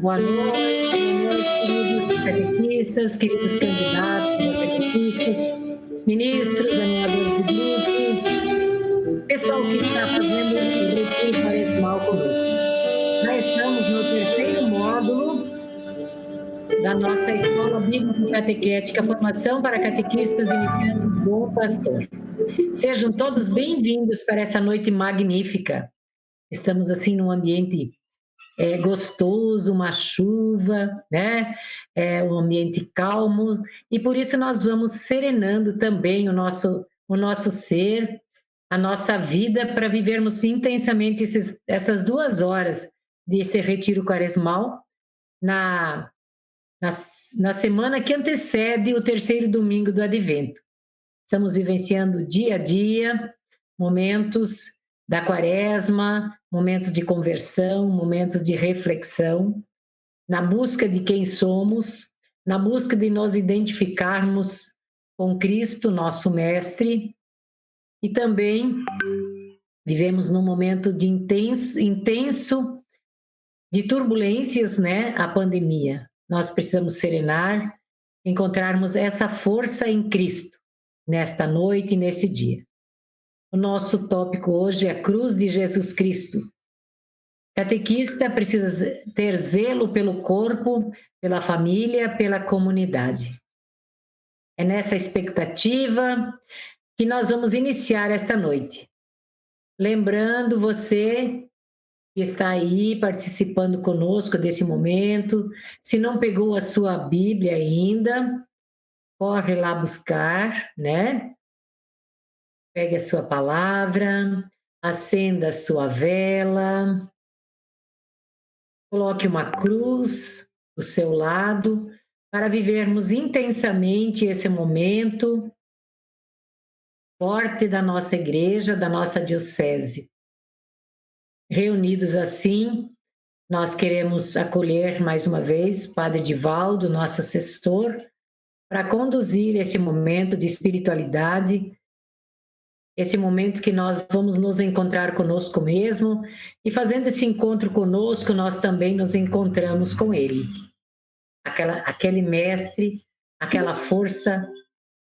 Boa noite, queridos catequistas, queridos candidatos a catequistas, ministros, animadores de grupo, pessoal que está fazendo o retiro quaresmal conosco. Já estamos no terceiro módulo da nossa Escola Bíblica Catequética, Formação para Catequistas Iniciantes Bom Pastor. Sejam todos bem-vindos para essa noite magnífica. Estamos assim num ambiente gostoso, uma chuva, né? Um ambiente calmo, e por isso nós vamos serenando também o nosso ser, a nossa vida, para vivermos intensamente essas 2 horas desse retiro quaresmal na semana que antecede o terceiro domingo do Advento. Estamos vivenciando dia a dia momentos da quaresma, momentos de conversão, momentos de reflexão, na busca de quem somos, na busca de nos identificarmos com Cristo, nosso Mestre, e também vivemos num momento de intenso de turbulências, né? A pandemia. Nós precisamos serenar, encontrarmos essa força em Cristo, nesta noite e nesse dia. O nosso tópico hoje é a cruz de Jesus Cristo. Catequista precisa ter zelo pelo corpo, pela família, pela comunidade. É nessa expectativa que nós vamos iniciar esta noite. Lembrando você que está aí participando conosco desse momento, se não pegou a sua Bíblia ainda, corre lá buscar, né? Pegue a sua palavra, acenda a sua vela, coloque uma cruz do seu lado para vivermos intensamente esse momento forte da nossa igreja, da nossa diocese. Reunidos assim, nós queremos acolher mais uma vez Padre Edivaldo, nosso assessor, para conduzir esse momento de espiritualidade, esse momento que nós vamos nos encontrar conosco mesmo, e fazendo esse encontro conosco, nós também nos encontramos com Ele. Aquele mestre, aquela força,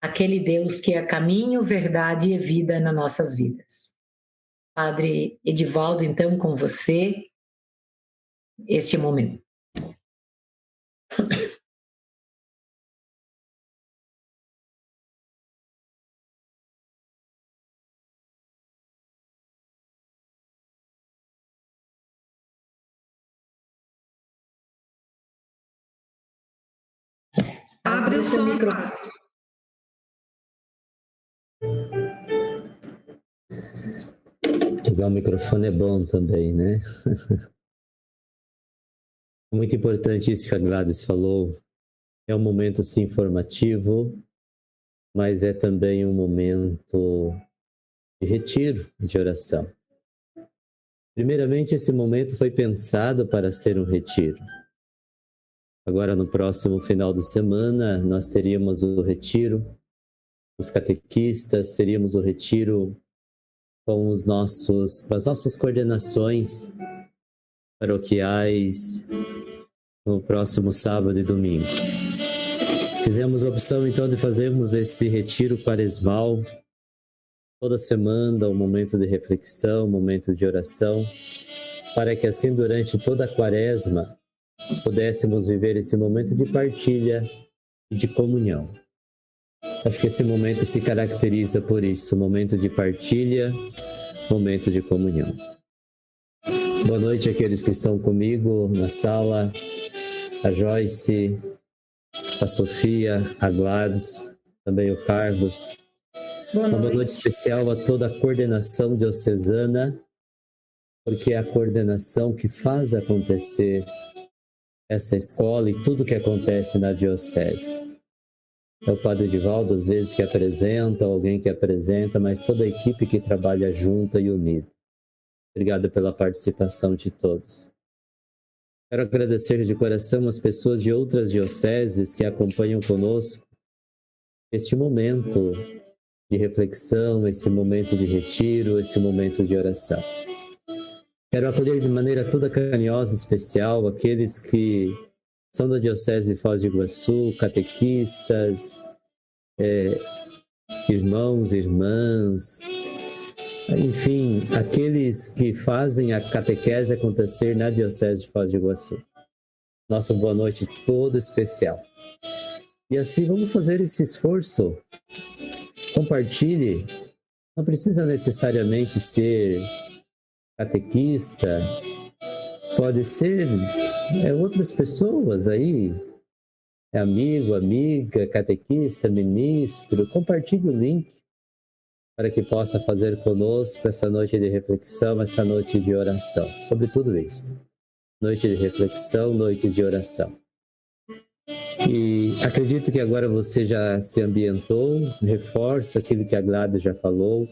aquele Deus que é caminho, verdade e vida nas nossas vidas. Padre Edivaldo, então, com você, este momento. Abre o seu microfone. Ligar o microfone é bom também, né? Muito importante isso que a Gladys falou. É um momento, sim, informativo, mas é também um momento de retiro, de oração. Primeiramente, esse momento foi pensado para ser um retiro. Agora, no próximo final de semana, nós teríamos o retiro, os catequistas, teríamos o retiro com as nossas coordenações paroquiais no próximo sábado e domingo. Fizemos a opção, então, de fazermos esse retiro quaresmal toda semana, um momento de reflexão, um momento de oração, para que assim, durante toda a quaresma, pudéssemos viver esse momento de partilha e de comunhão. Acho que esse momento se caracteriza por isso, momento de partilha, momento de comunhão. Boa noite àqueles que estão comigo na sala, a Joyce, a Sofia, a Gladys, também o Carlos. Uma boa noite especial a toda a coordenação diocesana, porque é a coordenação que faz acontecer essa escola e tudo que acontece na diocese. É o Padre Edivaldo, às vezes, que apresenta, alguém que apresenta, mas toda a equipe que trabalha junta e unida. Obrigado pela participação de todos. Quero agradecer de coração as pessoas de outras dioceses que acompanham conosco este momento de reflexão, esse momento de retiro, esse momento de oração. Quero acolher de maneira toda carinhosa e especial aqueles que são da Diocese de Foz do Iguaçu, catequistas, irmãos, irmãs, enfim, aqueles que fazem a catequese acontecer na Diocese de Foz do Iguaçu. Nossa boa noite toda especial. E assim vamos fazer esse esforço. Compartilhe. Não precisa necessariamente ser catequista. Pode ser outras pessoas aí. Amigo, amiga, catequista, ministro. Compartilhe o link para que possa fazer conosco essa noite de reflexão, essa noite de oração. Sobre tudo isto. Noite de reflexão, noite de oração. E acredito que agora você já se ambientou, reforço aquilo que a Gladys já falou,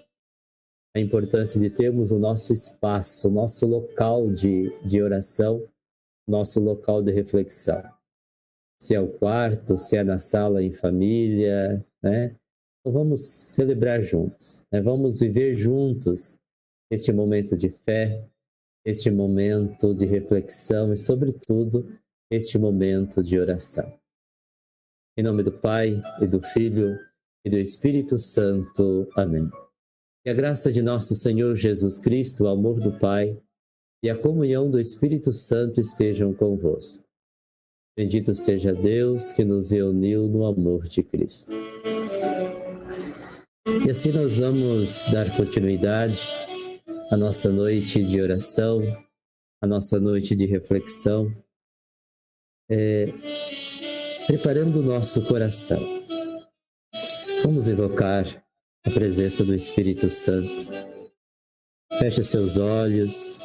a importância de termos o nosso espaço, o nosso local de oração, nosso local de reflexão. Se é o quarto, se é na sala em família, né? Então vamos celebrar juntos, né? Vamos viver juntos este momento de fé, este momento de reflexão e, sobretudo, este momento de oração. Em nome do Pai, e do Filho, e do Espírito Santo. Amém. Que a graça de nosso Senhor Jesus Cristo, o amor do Pai e a comunhão do Espírito Santo estejam convosco. Bendito seja Deus que nos reuniu no amor de Cristo. E assim nós vamos dar continuidade à nossa noite de oração, à nossa noite de reflexão, preparando o nosso coração. Vamos evocar a presença do Espírito Santo. Feche seus olhos.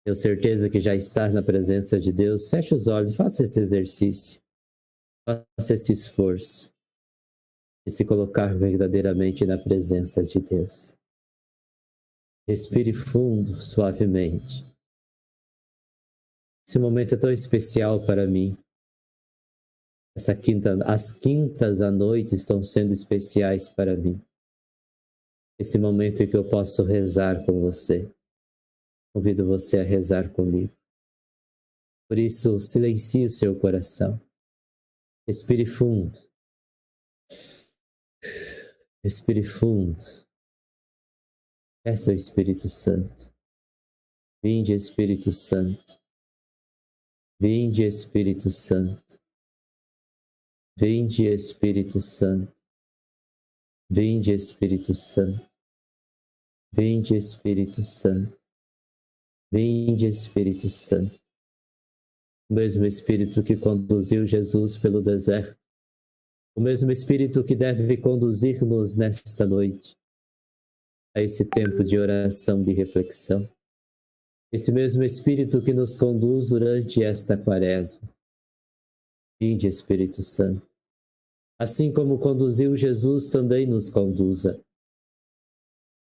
Tenho certeza que já está na presença de Deus. Feche os olhos, faça esse exercício. Faça esse esforço de se colocar verdadeiramente na presença de Deus. Respire fundo, suavemente. Esse momento é tão especial para mim. As quintas à noite estão sendo especiais para mim. Esse momento em que eu posso rezar com você. Convido você a rezar comigo. Por isso, silencie o seu coração. Respire fundo. Respire fundo. Peça ao Espírito Santo. Vinde, Espírito Santo. Vinde, Espírito Santo. Vinde, Espírito Santo. Vinde, Espírito Santo. Vinde, Espírito Santo. Vinde, Espírito Santo. O mesmo Espírito que conduziu Jesus pelo deserto. O mesmo Espírito que deve conduzir-nos nesta noite a esse tempo de oração, de reflexão. Esse mesmo Espírito que nos conduz durante esta quaresma. Vinde, Espírito Santo. Assim como conduziu Jesus, também nos conduza.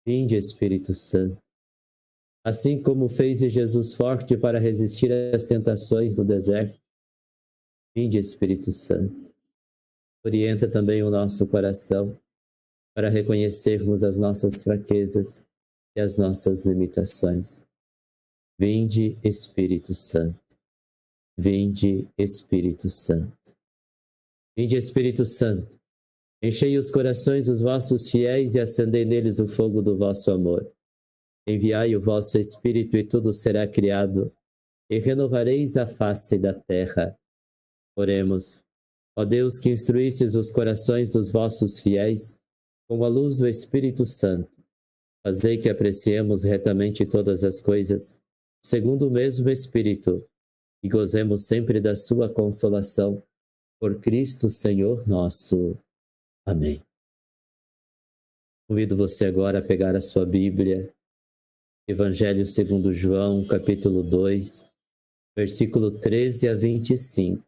Vinde, Espírito Santo. Assim como fez Jesus forte para resistir às tentações do deserto. Vinde, Espírito Santo. Orienta também o nosso coração para reconhecermos as nossas fraquezas e as nossas limitações. Vinde, Espírito Santo. Vinde, Espírito Santo. Vinde, Espírito Santo. Enchei os corações dos vossos fiéis e acendei neles o fogo do vosso amor. Enviai o vosso Espírito e tudo será criado, e renovareis a face da terra. Oremos. Ó Deus, que instruístes os corações dos vossos fiéis com a luz do Espírito Santo, fazei que apreciemos retamente todas as coisas, segundo o mesmo Espírito, e gozemos sempre da sua consolação. Por Cristo Senhor nosso. Amém. Convido você agora a pegar a sua Bíblia, Evangelho segundo João, capítulo 2, versículo 13 a 25.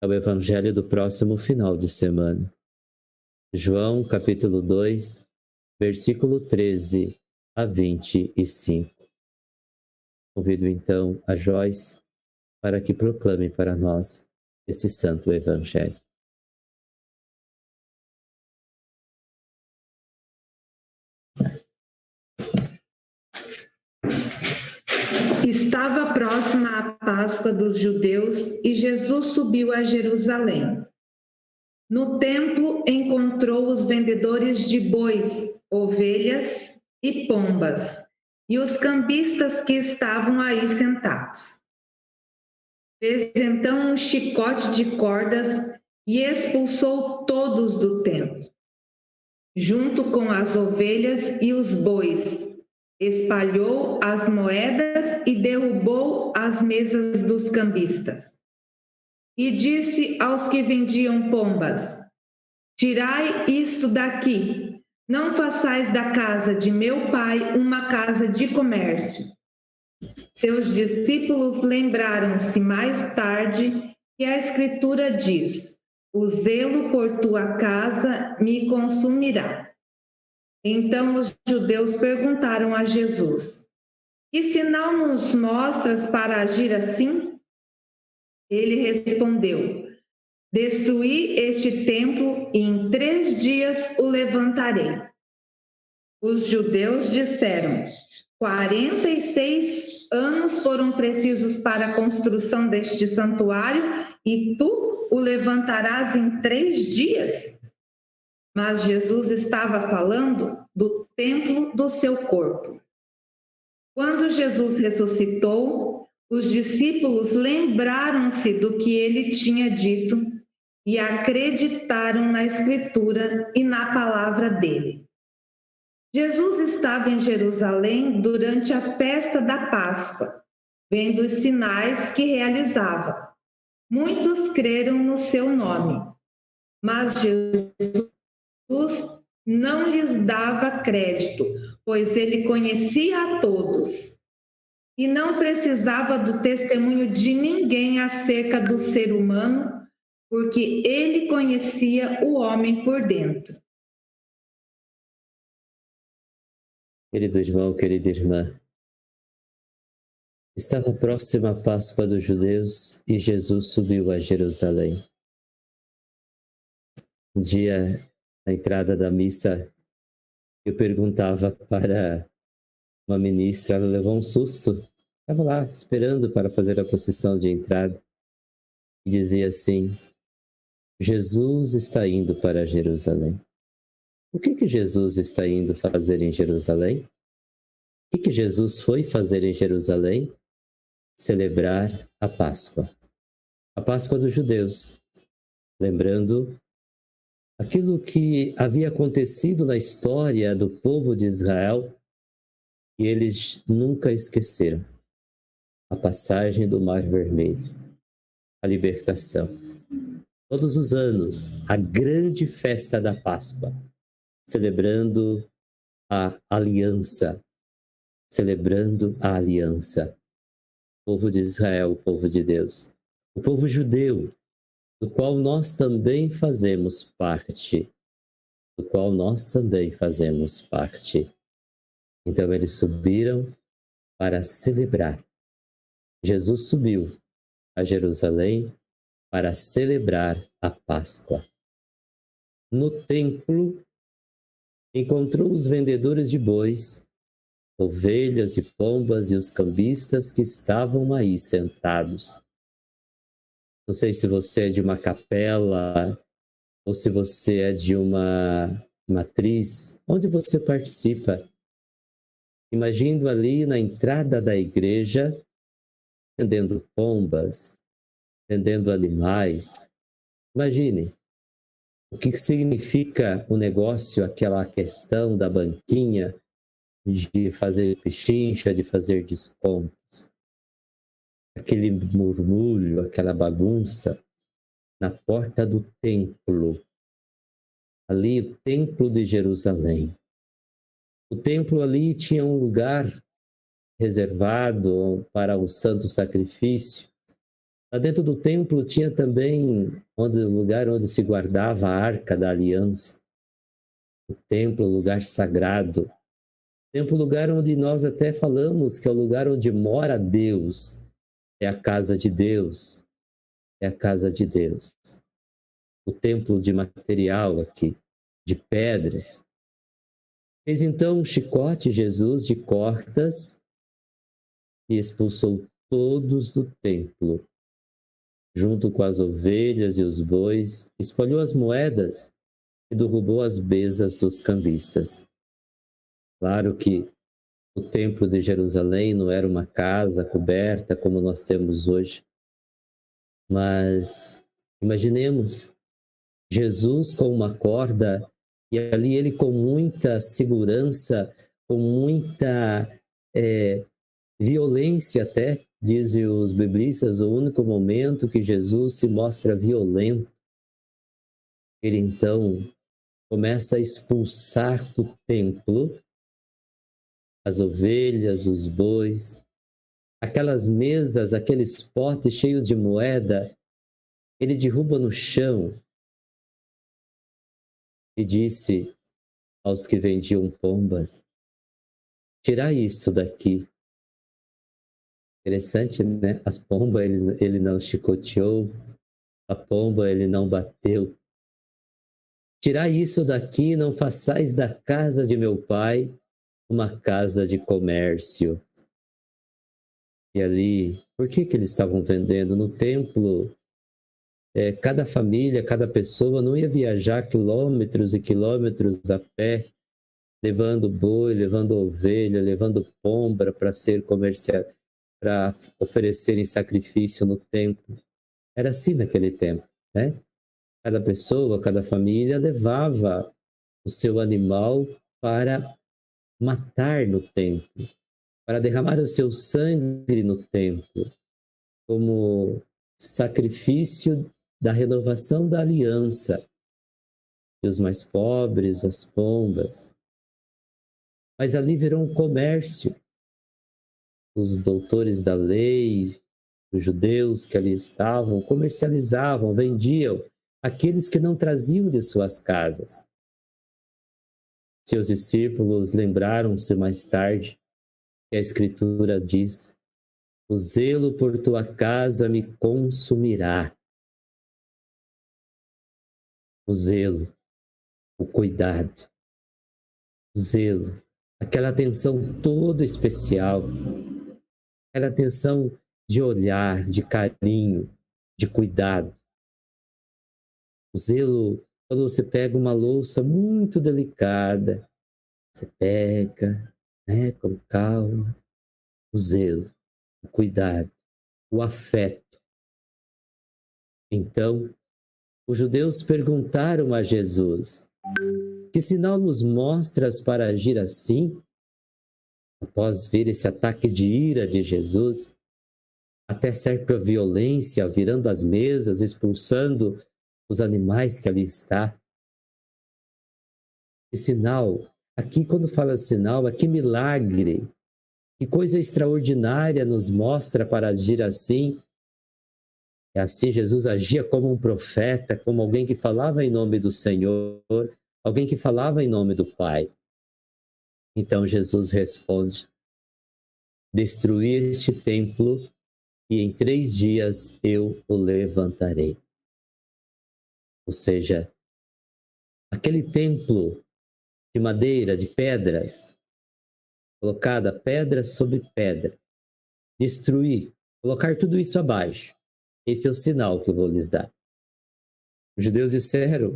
É o Evangelho do próximo final de semana. João, capítulo 2, versículo 13 a 25. Convido então a Joyce para que proclame para nós esse santo Evangelho. Estava próxima a Páscoa dos judeus e Jesus subiu a Jerusalém. No templo encontrou os vendedores de bois, ovelhas e pombas, e os cambistas que estavam aí sentados. Fez então um chicote de cordas e expulsou todos do templo, junto com as ovelhas e os bois. Espalhou as moedas e derrubou as mesas dos cambistas. E disse aos que vendiam pombas: tirai isto daqui, não façais da casa de meu pai uma casa de comércio. Seus discípulos lembraram-se mais tarde que a Escritura diz: o zelo por tua casa me consumirá. Então os judeus perguntaram a Jesus: que sinal nos mostras para agir assim? Ele respondeu: destruí este templo e em 3 dias o levantarei. Os judeus disseram: 46 anos foram precisos para a construção deste santuário e tu o levantarás em 3 dias? Mas Jesus estava falando do templo do seu corpo. Quando Jesus ressuscitou, os discípulos lembraram-se do que ele tinha dito e acreditaram na Escritura e na palavra dele. Jesus estava em Jerusalém durante a festa da Páscoa, vendo os sinais que realizava. Muitos creram no seu nome, mas Jesus não lhes dava crédito, pois ele conhecia a todos e não precisava do testemunho de ninguém acerca do ser humano, porque ele conhecia o homem por dentro. Querido irmão, querida irmã, estava próxima a Páscoa dos judeus e Jesus subiu a Jerusalém. Um dia, na entrada da missa, eu perguntava para uma ministra, ela levou um susto, estava lá esperando para fazer a procissão de entrada e dizia assim: Jesus está indo para Jerusalém. O que Jesus está indo fazer em Jerusalém? O que Jesus foi fazer em Jerusalém? Celebrar a Páscoa dos judeus, lembrando aquilo que havia acontecido na história do povo de Israel e eles nunca esqueceram: a passagem do Mar Vermelho, a libertação. Todos os anos, a grande festa da Páscoa, celebrando a aliança, o povo de Israel, o povo de Deus, o povo judeu, do qual nós também fazemos parte, Então eles subiram para celebrar. Jesus subiu a Jerusalém para celebrar a Páscoa. No templo, encontrou os vendedores de bois, ovelhas e pombas e os cambistas que estavam aí sentados. Não sei se você é de uma capela ou se você é de uma matriz, onde você participa. Imagino ali na entrada da igreja vendendo pombas, vendendo animais. Imaginem o que significa o negócio, aquela questão da banquinha, de fazer pechincha, de fazer descontos. Aquele murmúrio, aquela bagunça na porta do templo. Ali, o templo de Jerusalém. O templo ali tinha um lugar reservado para o santo sacrifício. Lá dentro do templo tinha também o lugar onde se guardava a Arca da Aliança. O templo, lugar sagrado. O templo, lugar onde nós até falamos que é o lugar onde mora Deus. É a casa de Deus. É a casa de Deus. O templo de material aqui, de pedras. Fez então um chicote, Jesus, de cordas e expulsou todos do templo, junto com as ovelhas e os bois, espalhou as moedas e derrubou as mesas dos cambistas. Claro que o templo de Jerusalém não era uma casa coberta como nós temos hoje, mas imaginemos Jesus com uma corda e ali ele com muita segurança, com muita violência até, dizem os biblistas, o único momento que Jesus se mostra violento. Ele então começa a expulsar do templo as ovelhas, os bois, aquelas mesas, aqueles potes cheios de moeda, ele derruba no chão e disse aos que vendiam pombas: tirai isso daqui. Interessante, né? As pombas ele não chicoteou, a pomba ele não bateu. Tirai isso daqui, não façais da casa de meu pai uma casa de comércio. E ali, por que eles estavam vendendo? No templo, cada família, cada pessoa não ia viajar quilômetros e quilômetros a pé, levando boi, levando ovelha, levando pomba para ser comercial, para oferecerem sacrifício no templo. Era assim naquele tempo, né? Cada pessoa, cada família levava o seu animal para matar no templo, para derramar o seu sangue no templo, como sacrifício da renovação da aliança. E os mais pobres, as pombas. Mas ali virou um comércio. Os doutores da lei, os judeus que ali estavam, comercializavam, vendiam aqueles que não traziam de suas casas. Seus discípulos lembraram-se mais tarde que a Escritura diz: o zelo por tua casa me consumirá. O zelo, o cuidado, o zelo, aquela atenção toda especial, aquela atenção de olhar, de carinho, de cuidado. O zelo, quando você pega uma louça muito delicada, você pega, né, com calma, o zelo, o cuidado, o afeto. Então, os judeus perguntaram a Jesus: que sinal nos mostras para agir assim? Após ver esse ataque de ira de Jesus, até certa violência, virando as mesas, expulsando os animais que ali está. Que sinal, aqui quando fala sinal, que milagre, que coisa extraordinária nos mostra para agir assim. É assim, Jesus agia como um profeta, como alguém que falava em nome do Senhor, alguém que falava em nome do Pai. Então Jesus responde: destruir este templo e em 3 dias eu o levantarei. Ou seja, aquele templo de madeira, de pedras, colocada pedra sobre pedra, destruir, colocar tudo isso abaixo. Esse é o sinal que eu vou lhes dar. Os judeus disseram: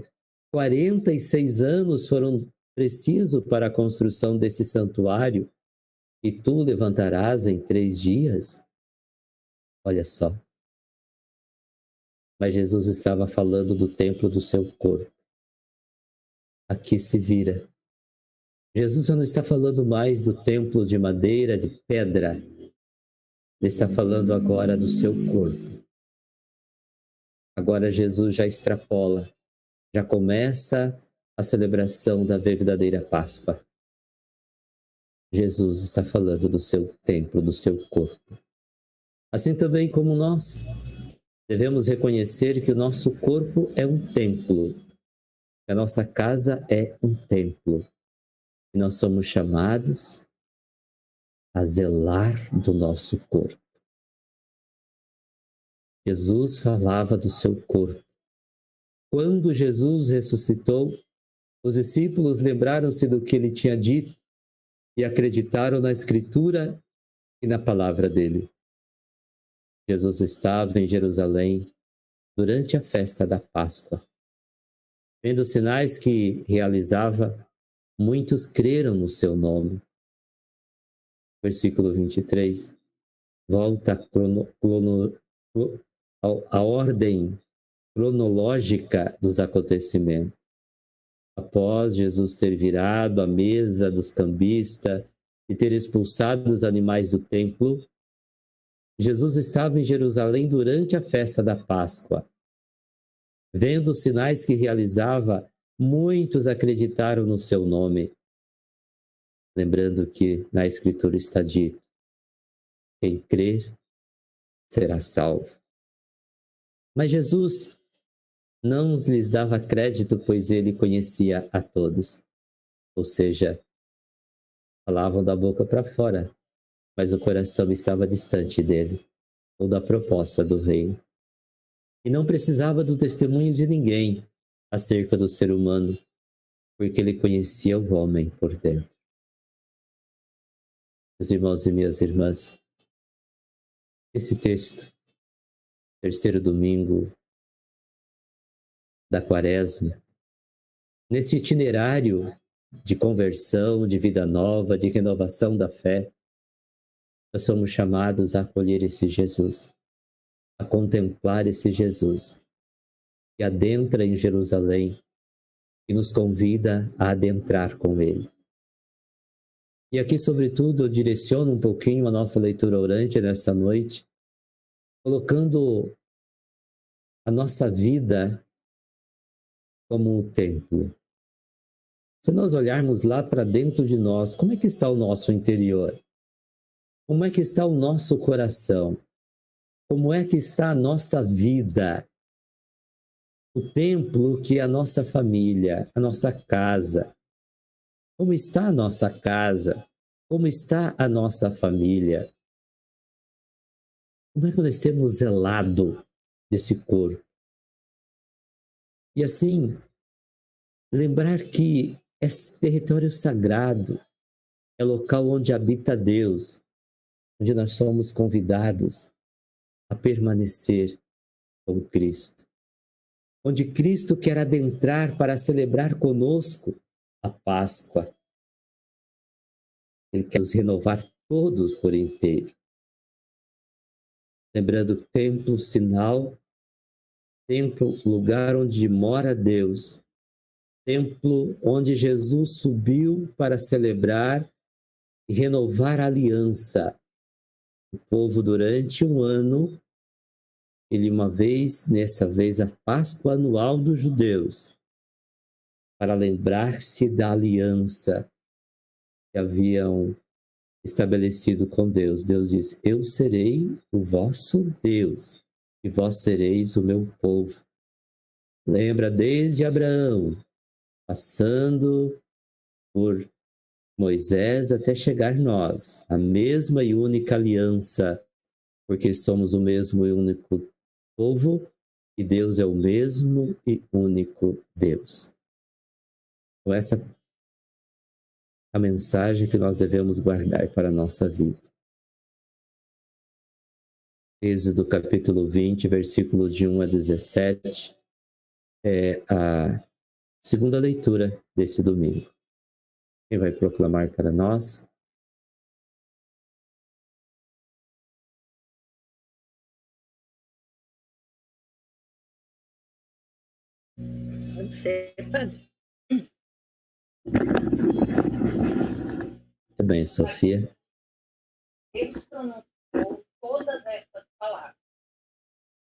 46 anos foram precisos para a construção desse santuário e tu levantarás em 3 dias? Olha só. Mas Jesus estava falando do templo do seu corpo. Aqui se vira. Jesus já não está falando mais do templo de madeira, de pedra. Ele está falando agora do seu corpo. Agora Jesus já extrapola, já começa a celebração da verdadeira Páscoa. Jesus está falando do seu templo, do seu corpo. Assim também como nós devemos reconhecer que o nosso corpo é um templo, que a nossa casa é um templo. E nós somos chamados a zelar do nosso corpo. Jesus falava do seu corpo. Quando Jesus ressuscitou, os discípulos lembraram-se do que ele tinha dito e acreditaram na Escritura e na palavra dele. Jesus estava em Jerusalém durante a festa da Páscoa. Vendo os sinais que realizava, muitos creram no seu nome. Versículo 23. Volta a ordem cronológica dos acontecimentos. Após Jesus ter virado a mesa dos cambistas e ter expulsado os animais do templo, Jesus estava em Jerusalém durante a festa da Páscoa. Vendo os sinais que realizava, muitos acreditaram no seu nome. Lembrando que na Escritura está dito: quem crer será salvo. Mas Jesus não lhes dava crédito, pois ele conhecia a todos. Ou seja, falavam da boca para fora, mas o coração estava distante dele, ou da proposta do reino. E não precisava do testemunho de ninguém acerca do ser humano, porque ele conhecia o homem por dentro. Meus irmãos e minhas irmãs, esse texto, terceiro domingo da Quaresma, nesse itinerário de conversão, de vida nova, de renovação da fé, nós somos chamados a acolher esse Jesus, a contemplar esse Jesus, que adentra em Jerusalém e nos convida a adentrar com ele. E aqui, sobretudo, eu direciono um pouquinho a nossa leitura orante nesta noite, colocando a nossa vida como um templo. Se nós olharmos lá para dentro de nós, como é que está o nosso interior? Como é que está o nosso coração? Como é que está a nossa vida? O templo que é a nossa família, a nossa casa. Como está a nossa casa? Como está a nossa família? Como é que nós temos zelado desse corpo? E assim, lembrar que é território sagrado, é local onde habita Deus, onde nós somos convidados a permanecer com Cristo. Onde Cristo quer adentrar para celebrar conosco a Páscoa. Ele quer nos renovar todos por inteiro. Lembrando, templo, sinal, templo, lugar onde mora Deus, templo onde Jesus subiu para celebrar e renovar a aliança. O povo, durante um ano, ele nessa vez, a Páscoa anual dos judeus, para lembrar-se da aliança que haviam estabelecido com Deus. Deus diz: eu serei o vosso Deus e vós sereis o meu povo. Lembra, desde Abraão, passando por Moisés até chegar nós, a mesma e única aliança, porque somos o mesmo e único povo e Deus é o mesmo e único Deus. Então essa é a mensagem que nós devemos guardar para a nossa vida. Êxodo capítulo 20, versículo de 1 a 17, é a segunda leitura desse domingo. Quem vai proclamar para nós? Pode ser, padre. Muito bem, Sofia. Deus pronunciou todas estas palavras.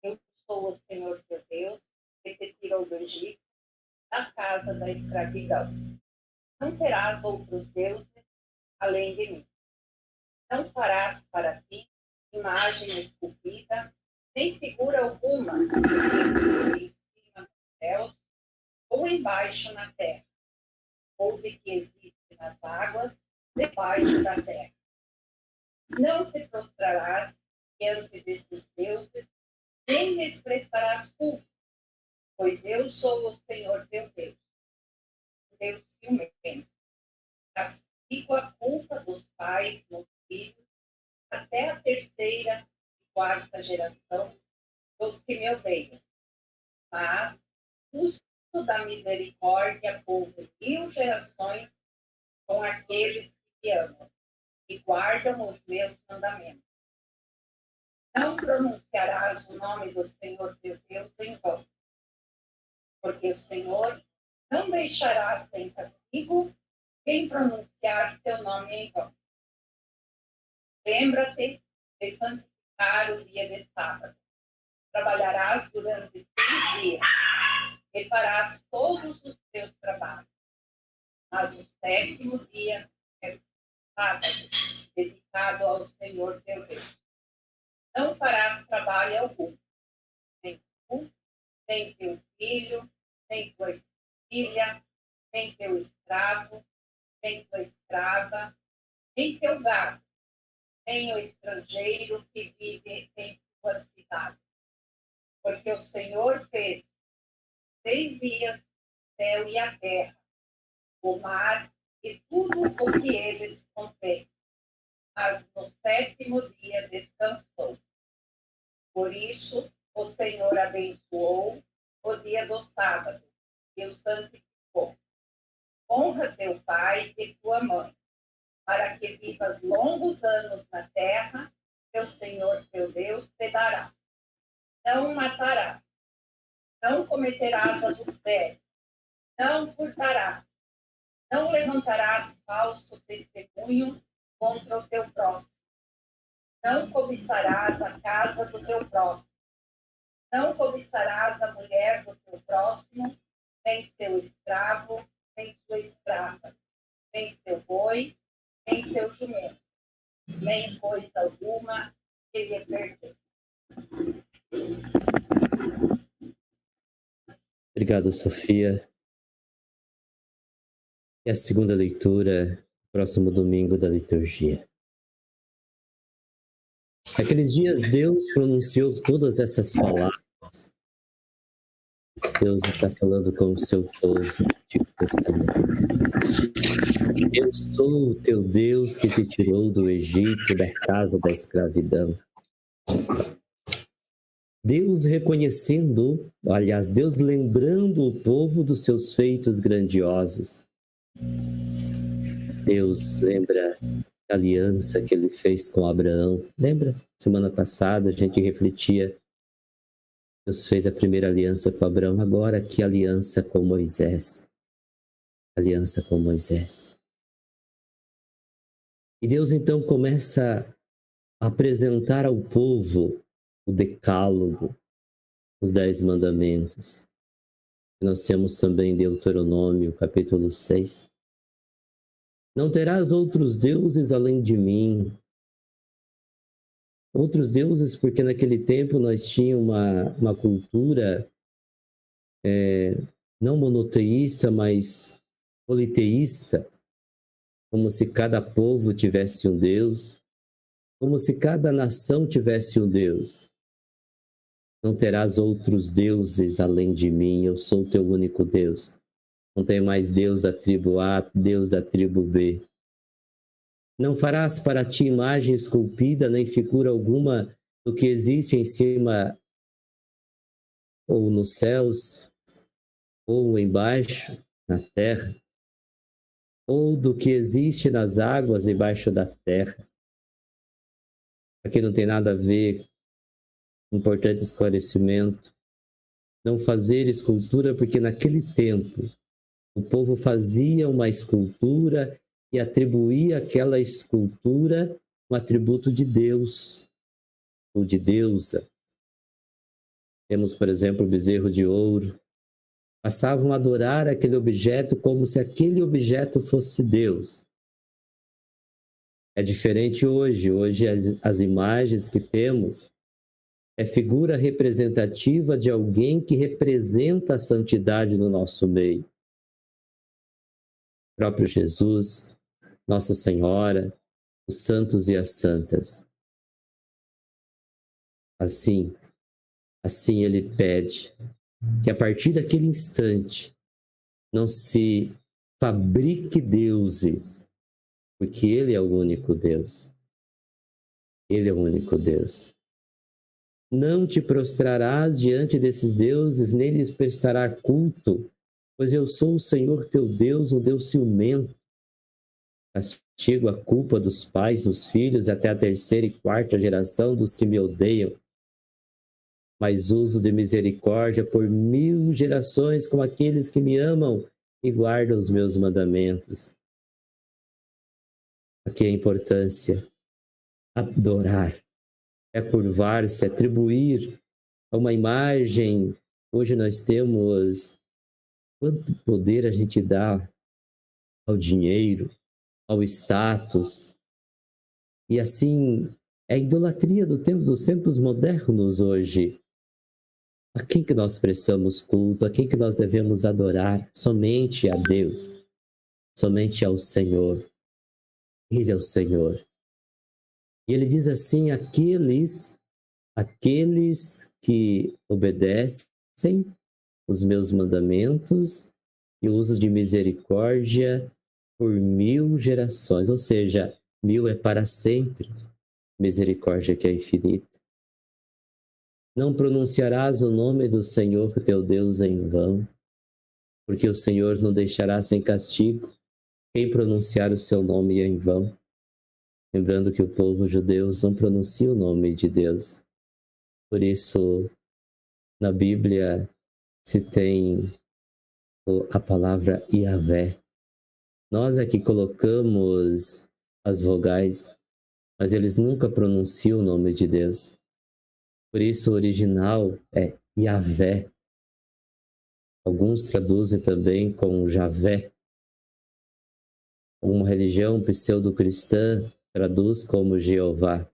Eu sou o Senhor teu Deus, que te tirou do Egito, da casa da escravidão. Não terás outros deuses além de mim. Não farás para ti imagem esculpida, nem figura alguma que existe em cima dos céus, ou embaixo na terra, ou de que existe nas águas, debaixo da terra. Não te prostrarás diante desses deuses, nem lhes prestarás culto, pois eu sou o Senhor teu Deus, Deus ciumento. Castigo a culpa dos pais nos filhos, até a terceira e quarta geração dos que me odeiam. Mas uso da misericórdia por 1000 gerações com aqueles que me amam e guardam os meus mandamentos. Não pronunciarás o nome do Senhor teu Deus em vão, porque o Senhor não deixará sem castigo quem pronunciar seu nome em vão. Lembra-te de santificar o dia de sábado. Trabalharás durante 6 dias e farás todos os teus trabalhos. Mas o 7º dia é sábado, dedicado ao Senhor teu Deus. Não farás trabalho algum, nem tu, nem teu filho, nem tua filha, nem teu escravo, nem tua escrava, nem teu gado, nem o estrangeiro que vive em tua cidade. Porque o Senhor fez 6 dias o céu e a terra, o mar e tudo o que eles contêm. Mas no 7º dia descansou. Por isso, o Senhor abençoou o dia do sábado e o santificou. Honra teu pai e tua mãe, para que vivas longos anos na terra que o Senhor teu Deus te dará. Não matarás, não cometerás adultério, não furtarás, não levantarás falso testemunho contra o teu próximo. Não cobiçarás a casa do teu próximo. Não cobiçarás a mulher do teu próximo, nem seu escravo, nem sua escrava, nem seu boi, nem seu jumento, nem coisa alguma que lhe pertence. Obrigado, Sofia. E a segunda leitura, próximo domingo da liturgia. Naqueles dias, Deus pronunciou todas essas palavras. Deus está falando com o seu povo no Antigo Testamento. Eu sou o teu Deus que te tirou do Egito, da casa da escravidão. Deus reconhecendo, aliás, Deus lembrando o povo dos seus feitos grandiosos. Deus lembra a aliança que ele fez com Abraão. Lembra? Semana passada a gente refletia. Deus fez a primeira aliança com Abraão, agora que aliança com Moisés. Aliança com Moisés. E Deus então começa a apresentar ao povo o decálogo, os 10 mandamentos. Nós temos também Deuteronômio, capítulo 6. Não terás outros deuses além de mim. Outros deuses, porque naquele tempo nós tínhamos uma cultura não monoteísta, mas politeísta, como se cada povo tivesse um Deus, como se cada nação tivesse um Deus. Não terás outros deuses além de mim, eu sou o teu único Deus. Não tem mais Deus da tribo A, Deus da tribo B. Não farás para ti imagem esculpida, nem figura alguma do que existe em cima ou nos céus, ou embaixo, na terra, ou do que existe nas águas embaixo da terra. Aqui não tem nada a ver, importante esclarecimento. não fazer escultura, porque naquele tempo o povo fazia uma escultura e atribuía àquela escultura um atributo de Deus ou de deusa. Temos, por exemplo, o bezerro de ouro. Passavam a adorar aquele objeto como se aquele objeto fosse Deus. É diferente hoje. Hoje as imagens que temos é figura representativa de alguém que representa a santidade no nosso meio. O próprio Jesus, Nossa Senhora, os santos e as santas. Assim ele pede que a partir daquele instante não se fabrique deuses, porque Ele é o único Deus. Ele é o único Deus. Não te prostrarás diante desses deuses, nem lhes prestarás culto, pois eu sou o Senhor teu Deus, um Deus ciumento. Castigo a culpa dos pais, dos filhos, até a terceira e quarta geração dos que me odeiam. Mas uso de misericórdia por 1000 gerações com aqueles que me amam e guardam os meus mandamentos. Aqui a importância, adorar, é curvar-se, atribuir a uma imagem. Hoje nós temos quanto poder a gente dá ao dinheiro, ao status. E assim, é a idolatria dos tempos modernos hoje. A quem que nós prestamos culto? A quem que nós devemos adorar? Somente a Deus, somente ao Senhor. Ele é o Senhor. E ele diz assim, aqueles que obedecem os meus mandamentos e o uso de misericórdia por 1000 gerações. Ou seja, 1000 é para sempre, misericórdia que é infinita. Não pronunciarás o nome do Senhor teu Deus em vão, porque o Senhor não deixará sem castigo quem pronunciar o seu nome em vão. Lembrando que o povo judeu não pronuncia o nome de Deus. Por isso, na Bíblia se tem a palavra Yahvé. Nós aqui colocamos as vogais, mas eles nunca pronunciam o nome de Deus. Por isso o original é Yahvé. Alguns traduzem também com Javé. Uma religião pseudo-cristã traduz como Jeová,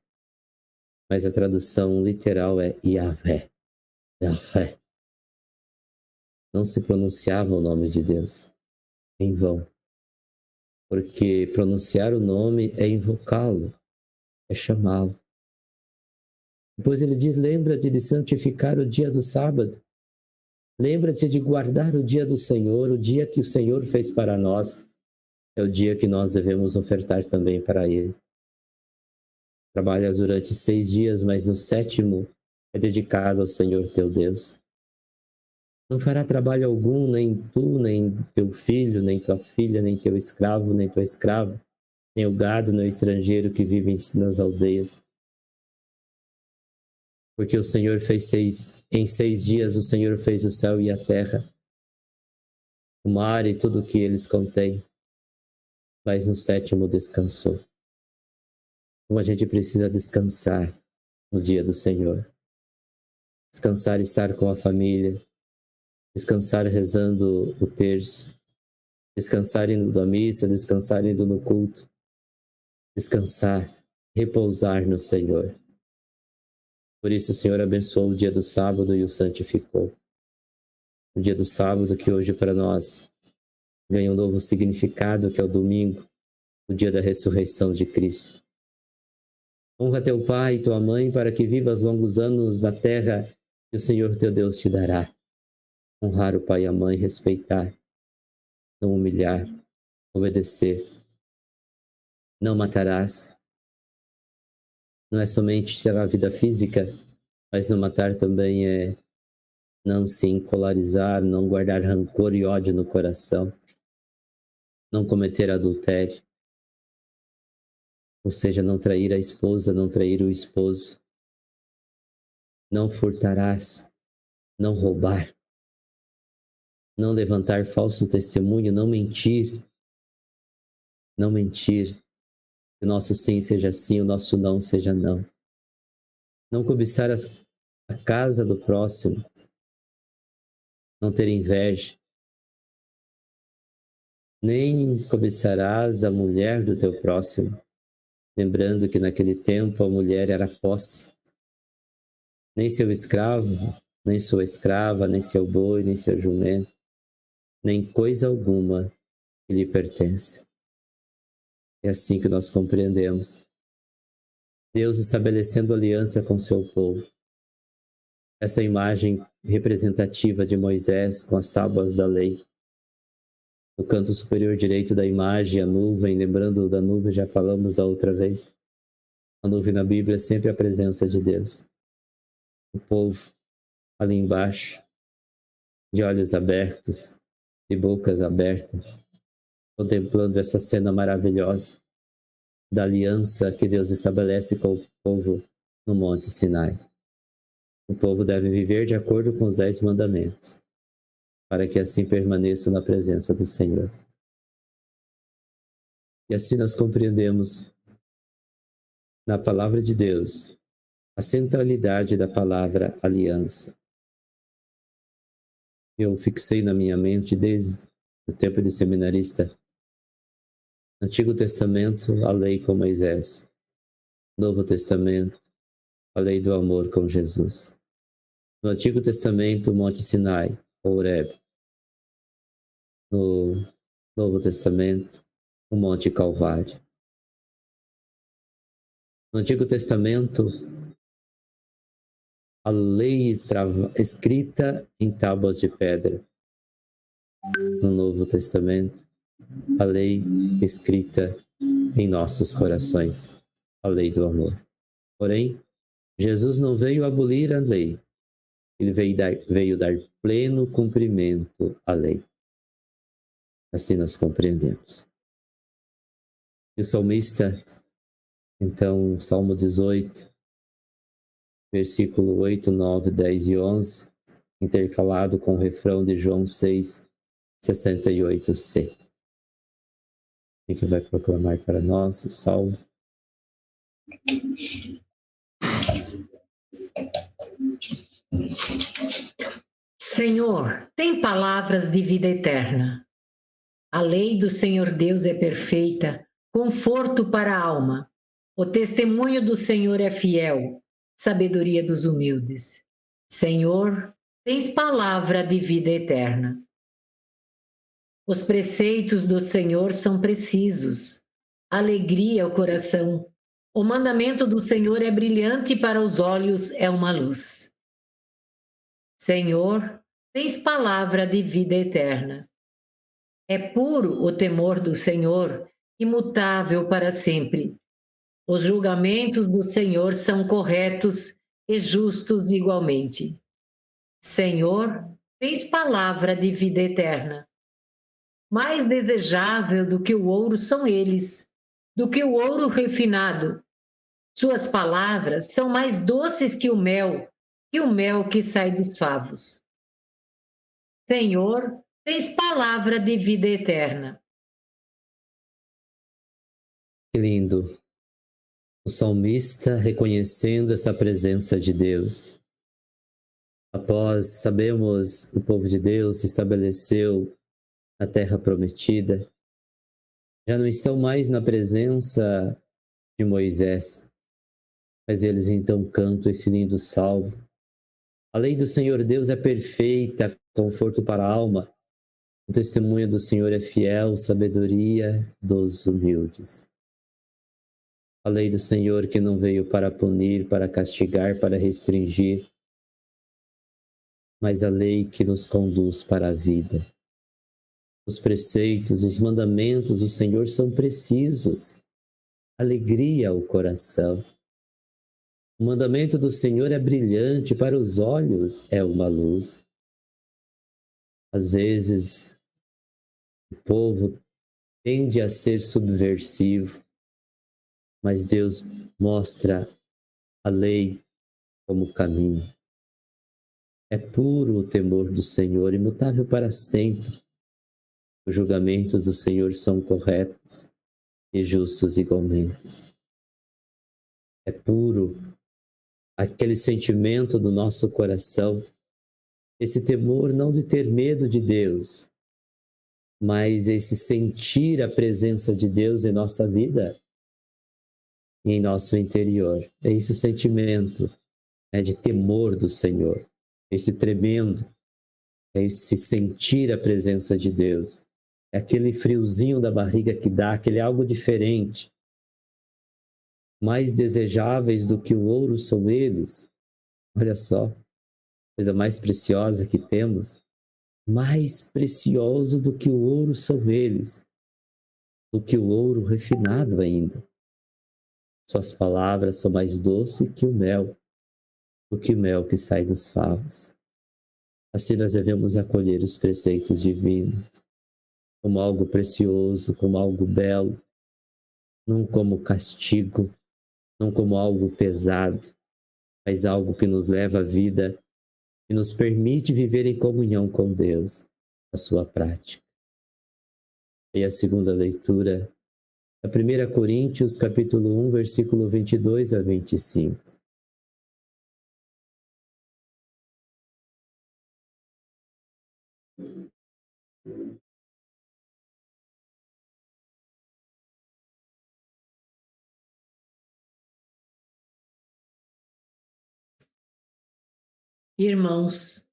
mas a tradução literal é Yahvé. Yahvé. Não se pronunciava o nome de Deus em vão, porque pronunciar o nome é invocá-lo, é chamá-lo. Depois ele diz, lembra-te de santificar o dia do sábado. Lembra-te de guardar o dia do Senhor, o dia que o Senhor fez para nós. É o dia que nós devemos ofertar também para Ele. Trabalhas durante 6 dias, mas no 7º é dedicado ao Senhor teu Deus. Não fará trabalho algum, nem tu, nem teu filho, nem tua filha, nem teu escravo, nem tua escrava, nem o gado, nem o estrangeiro que vive nas aldeias. Porque o Senhor fez em 6 dias o Senhor fez o céu e a terra, o mar e tudo o que eles contêm, mas no 7º descansou. Como a gente precisa descansar no dia do Senhor. Descansar, estar com a família, descansar rezando o terço, descansar indo à missa, descansar indo no culto, descansar, repousar no Senhor. Por isso o Senhor abençoou o dia do sábado e o santificou. O dia do sábado que hoje para nós ganha um novo significado, que é o domingo, o dia da ressurreição de Cristo. Honra teu pai e tua mãe para que vivas longos anos na terra que o Senhor teu Deus te dará. Honrar o pai e a mãe, respeitar, não humilhar, obedecer. Não matarás. Não é somente ter a vida física, mas não matar também é não se encolarizar, não guardar rancor e ódio no coração, não cometer adultério, ou seja, não trair a esposa, não trair o esposo, não furtarás, não roubar, não levantar falso testemunho, não mentir, que o nosso sim seja sim, o nosso não seja não. Não cobiçar a casa do próximo, não ter inveja, nem cobiçarás a mulher do teu próximo, lembrando que naquele tempo a mulher era posse, nem seu escravo, nem sua escrava, nem seu boi, nem seu jumento, nem coisa alguma que lhe pertence. É assim que nós compreendemos Deus estabelecendo aliança com seu povo. Essa imagem representativa de Moisés com as tábuas da lei. No canto superior direito da imagem, a nuvem, lembrando da nuvem, já falamos da outra vez. A nuvem na Bíblia é sempre a presença de Deus. O povo ali embaixo, de olhos abertos e bocas abertas, contemplando essa cena maravilhosa da aliança que Deus estabelece com o povo no Monte Sinai. O povo deve viver de acordo com os 10 mandamentos, para que assim permaneçam na presença do Senhor. E assim nós compreendemos na palavra de Deus a centralidade da palavra aliança. Eu fixei na minha mente desde o tempo de seminarista, no Antigo Testamento, a lei com Moisés. Novo Testamento, a lei do amor com Jesus. No Antigo Testamento, o Monte Sinai, Horeb. No Novo Testamento, o Monte Calvário. No Antigo Testamento, a lei escrita em tábuas de pedra. No Novo Testamento, a lei escrita em nossos corações, a lei do amor. Porém, Jesus não veio abolir a lei, ele veio dar pleno cumprimento à lei. Assim nós compreendemos. E o salmista, então, Salmo 18, versículo 8, 9, 10 e 11, intercalado com o refrão de João 6, 68c. Quem que vai proclamar para nós o Salmo? Senhor, tem palavras de vida eterna. A lei do Senhor Deus é perfeita, conforto para a alma. O testemunho do Senhor é fiel, sabedoria dos humildes. Senhor, tens palavra de vida eterna. Os preceitos do Senhor são precisos, alegria ao coração. O mandamento do Senhor é brilhante para os olhos, é uma luz. Senhor, tens palavra de vida eterna. É puro o temor do Senhor, imutável para sempre. Os julgamentos do Senhor são corretos e justos igualmente. Senhor, tens palavra de vida eterna. Mais desejável do que o ouro são eles, do que o ouro refinado. Suas palavras são mais doces que o mel que sai dos favos. Senhor, tens palavra de vida eterna. Que lindo! O salmista reconhecendo essa presença de Deus. Após, sabemos, o povo de Deus se estabeleceu na terra prometida, já não estão mais na presença de Moisés, mas eles então cantam esse lindo salmo. A lei do Senhor Deus é perfeita, conforto para a alma. O testemunho do Senhor é fiel, sabedoria dos humildes. A lei do Senhor que não veio para punir, para castigar, para restringir, mas a lei que nos conduz para a vida. Os preceitos, os mandamentos do Senhor são precisos. Alegria ao coração. O mandamento do Senhor é brilhante, para os olhos é uma luz. Às vezes, o povo tende a ser subversivo, mas Deus mostra a lei como caminho. É puro o temor do Senhor, imutável para sempre. Os julgamentos do Senhor são corretos e justos igualmente. É puro aquele sentimento do nosso coração, esse temor não de ter medo de Deus, mas esse sentir a presença de Deus em nossa vida e em nosso interior. É esse o sentimento, de temor do Senhor, esse tremendo, é esse sentir a presença de Deus. É aquele friozinho da barriga que dá, aquele algo diferente. Mais desejáveis do que o ouro são eles. Olha só, coisa mais preciosa que temos. Mais precioso do que o ouro são eles, do que o ouro refinado ainda. Suas palavras são mais doces que o mel, do que o mel que sai dos favos. Assim nós devemos acolher os preceitos divinos como algo precioso, como algo belo, não como castigo, não como algo pesado, mas algo que nos leva à vida e nos permite viver em comunhão com Deus, a sua prática. E a segunda leitura, a 1 Coríntios, capítulo 1, versículo 22 a 25. Irmãos,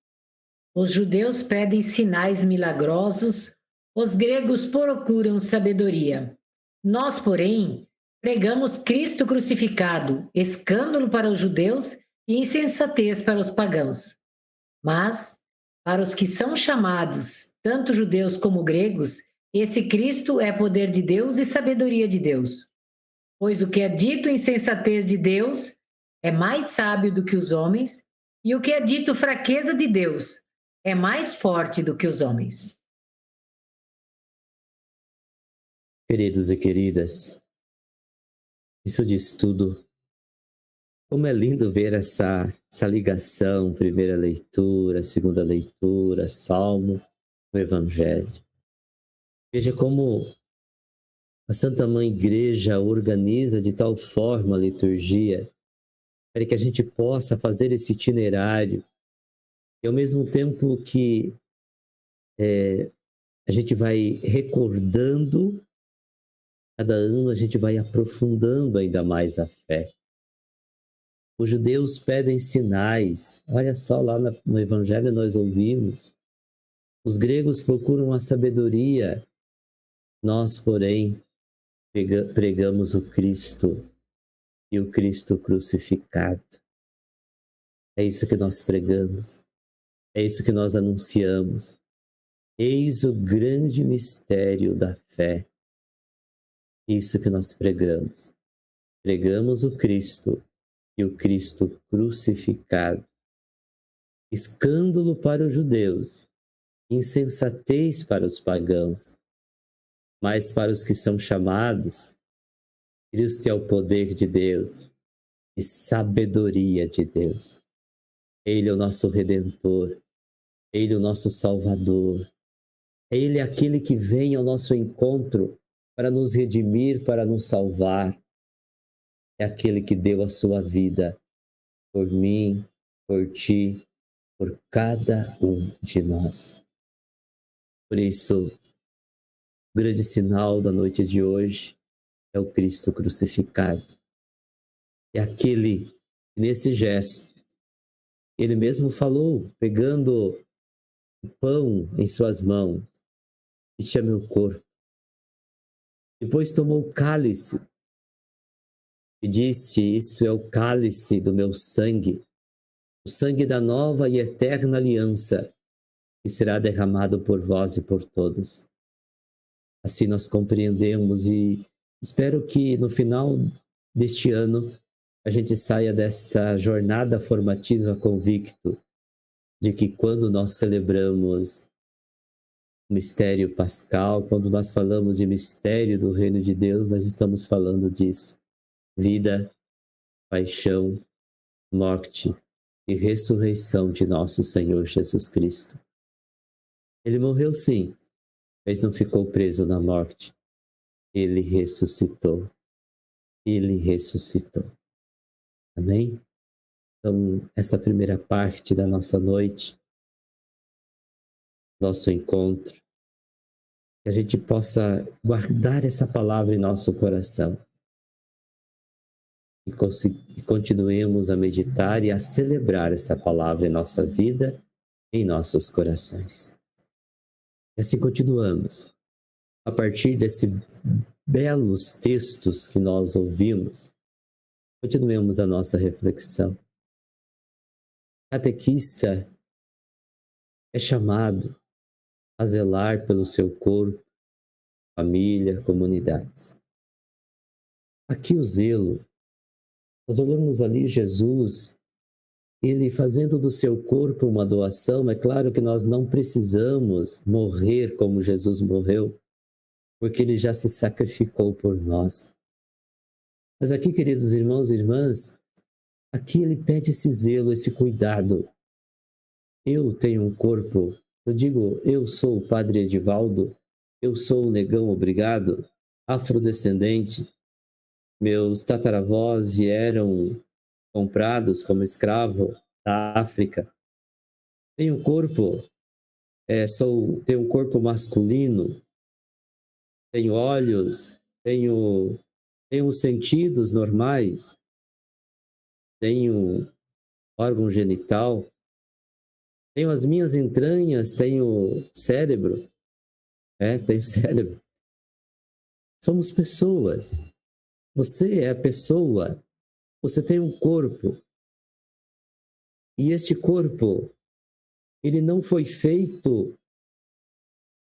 os judeus pedem sinais milagrosos, os gregos procuram sabedoria. Nós, porém, pregamos Cristo crucificado, escândalo para os judeus e insensatez para os pagãos. Mas, para os que são chamados, tanto judeus como gregos, esse Cristo é poder de Deus e sabedoria de Deus. Pois o que é dito insensatez de Deus é mais sábio do que os homens, e o que é dito fraqueza de Deus é mais forte do que os homens. Queridos e queridas, isso diz tudo. Como é lindo ver essa ligação, primeira leitura, segunda leitura, Salmo, o Evangelho. Veja como a Santa Mãe Igreja organiza de tal forma a liturgia para que a gente possa fazer esse itinerário e ao mesmo tempo que a gente vai recordando, cada ano a gente vai aprofundando ainda mais a fé. Os judeus pedem sinais. Olha só, lá no Evangelho nós ouvimos. Os gregos procuram a sabedoria. Nós, porém, pregamos o Cristo e o Cristo crucificado. É isso que nós pregamos. É isso que nós anunciamos. Eis o grande mistério da fé. Isso que nós pregamos. Pregamos o Cristo e o Cristo crucificado. Escândalo para os judeus, insensatez para os pagãos, mas para os que são chamados, Cristo é o poder de Deus e sabedoria de Deus. Ele é o nosso Redentor, Ele é o nosso Salvador, Ele é aquele que vem ao nosso encontro para nos redimir, para nos salvar. É aquele que deu a sua vida por mim, por ti, por cada um de nós. Por isso, o grande sinal da noite de hoje é o Cristo crucificado. É aquele que, nesse gesto, ele mesmo falou, pegando o pão em suas mãos, este é meu corpo. Depois tomou o cálice e disse, isto é o cálice do meu sangue, o sangue da nova e eterna aliança, que será derramado por vós e por todos. Assim nós compreendemos e espero que no final deste ano a gente saia desta jornada formativa convicto de que quando nós celebramos o mistério pascal, quando nós falamos de mistério do reino de Deus, nós estamos falando disso. Vida, paixão, morte e ressurreição de nosso Senhor Jesus Cristo. Ele morreu sim, mas não ficou preso na morte. Ele ressuscitou. Ele ressuscitou. Amém? Então, essa primeira parte da nossa noite, nosso encontro, que a gente possa guardar essa palavra em nosso coração e continuemos a meditar e a celebrar essa palavra em nossa vida, em nossos corações. E assim continuamos. A partir desses belos textos que nós ouvimos, continuemos a nossa reflexão. O catequista é chamado a zelar pelo seu corpo, família, comunidades. Aqui o zelo, nós olhamos ali Jesus, ele fazendo do seu corpo uma doação. É claro que nós não precisamos morrer como Jesus morreu, porque ele já se sacrificou por nós. Mas aqui, queridos irmãos e irmãs, aqui ele pede esse zelo, esse cuidado. Eu tenho um corpo, eu digo, eu sou o Padre Edivaldo, eu sou o negão obrigado, afrodescendente, meus tataravós vieram comprados como escravo da África. Tenho um corpo, tenho um corpo masculino, tenho olhos, tenho os sentidos normais, tenho órgão genital, tenho as minhas entranhas, tenho cérebro, tenho cérebro. Somos pessoas. Você é a pessoa. Você tem um corpo. E este corpo, ele não foi feito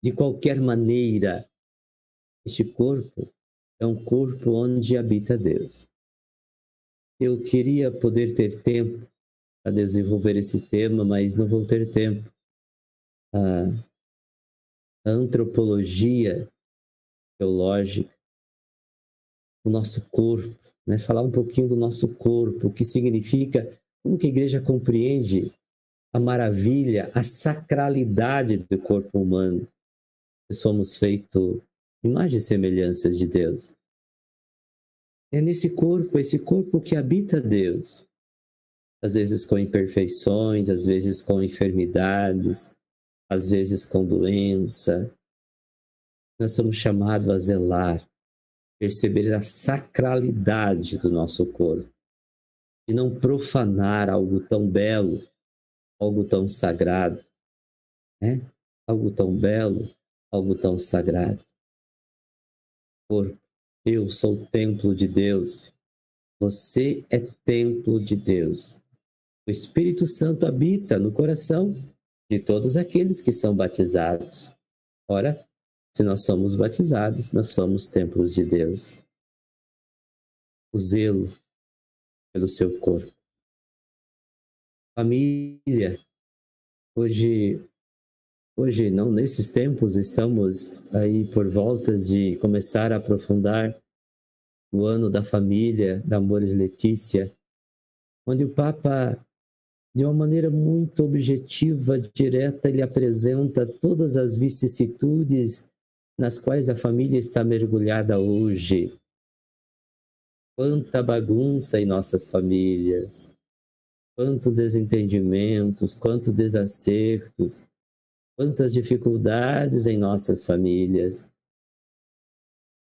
de qualquer maneira. Este corpo é um corpo onde habita Deus. Eu queria poder ter tempo para desenvolver esse tema, mas não vou ter tempo. A antropologia teológica, o nosso corpo, falar um pouquinho do nosso corpo, o que significa, como que a igreja compreende a maravilha, a sacralidade do corpo humano. Somos feitos imagem e semelhança de Deus. É nesse corpo, esse corpo que habita Deus. Às vezes com imperfeições, às vezes com enfermidades, às vezes com doença. Nós somos chamados a zelar, perceber a sacralidade do nosso corpo. E não profanar algo tão belo, algo tão sagrado. Algo tão belo, algo tão sagrado. Corpo, eu sou o templo de Deus. Você é templo de Deus. O Espírito Santo habita no coração de todos aqueles que são batizados. Ora, se nós somos batizados, nós somos templos de Deus. O zelo pelo seu corpo. Família, hoje não, nesses tempos estamos aí por voltas de começar a aprofundar o ano da família, da Amoris Laetitia, onde o Papa, de uma maneira muito objetiva, direta, ele apresenta todas as vicissitudes nas quais a família está mergulhada hoje. Quanta bagunça em nossas famílias, quantos desentendimentos, quantos desacertos, quantas dificuldades em nossas famílias.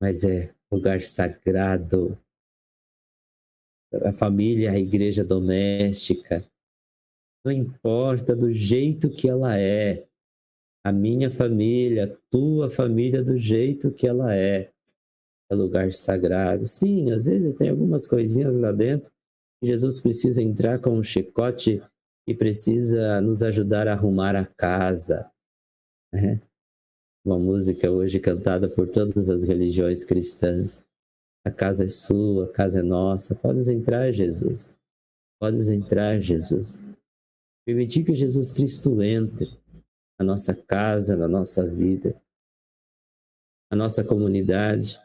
Mas é lugar sagrado. A família, a igreja doméstica, não importa do jeito que ela é, a minha família, a tua família do jeito que ela é lugar sagrado. Sim, às vezes tem algumas coisinhas lá dentro que Jesus precisa entrar com um chicote e precisa nos ajudar a arrumar a casa. Uma música hoje cantada por todas as religiões cristãs. A casa é sua, a casa é nossa. Podes entrar, Jesus. Podes entrar, Jesus. Permitir que Jesus Cristo entre na nossa casa, na nossa vida, na nossa comunidade.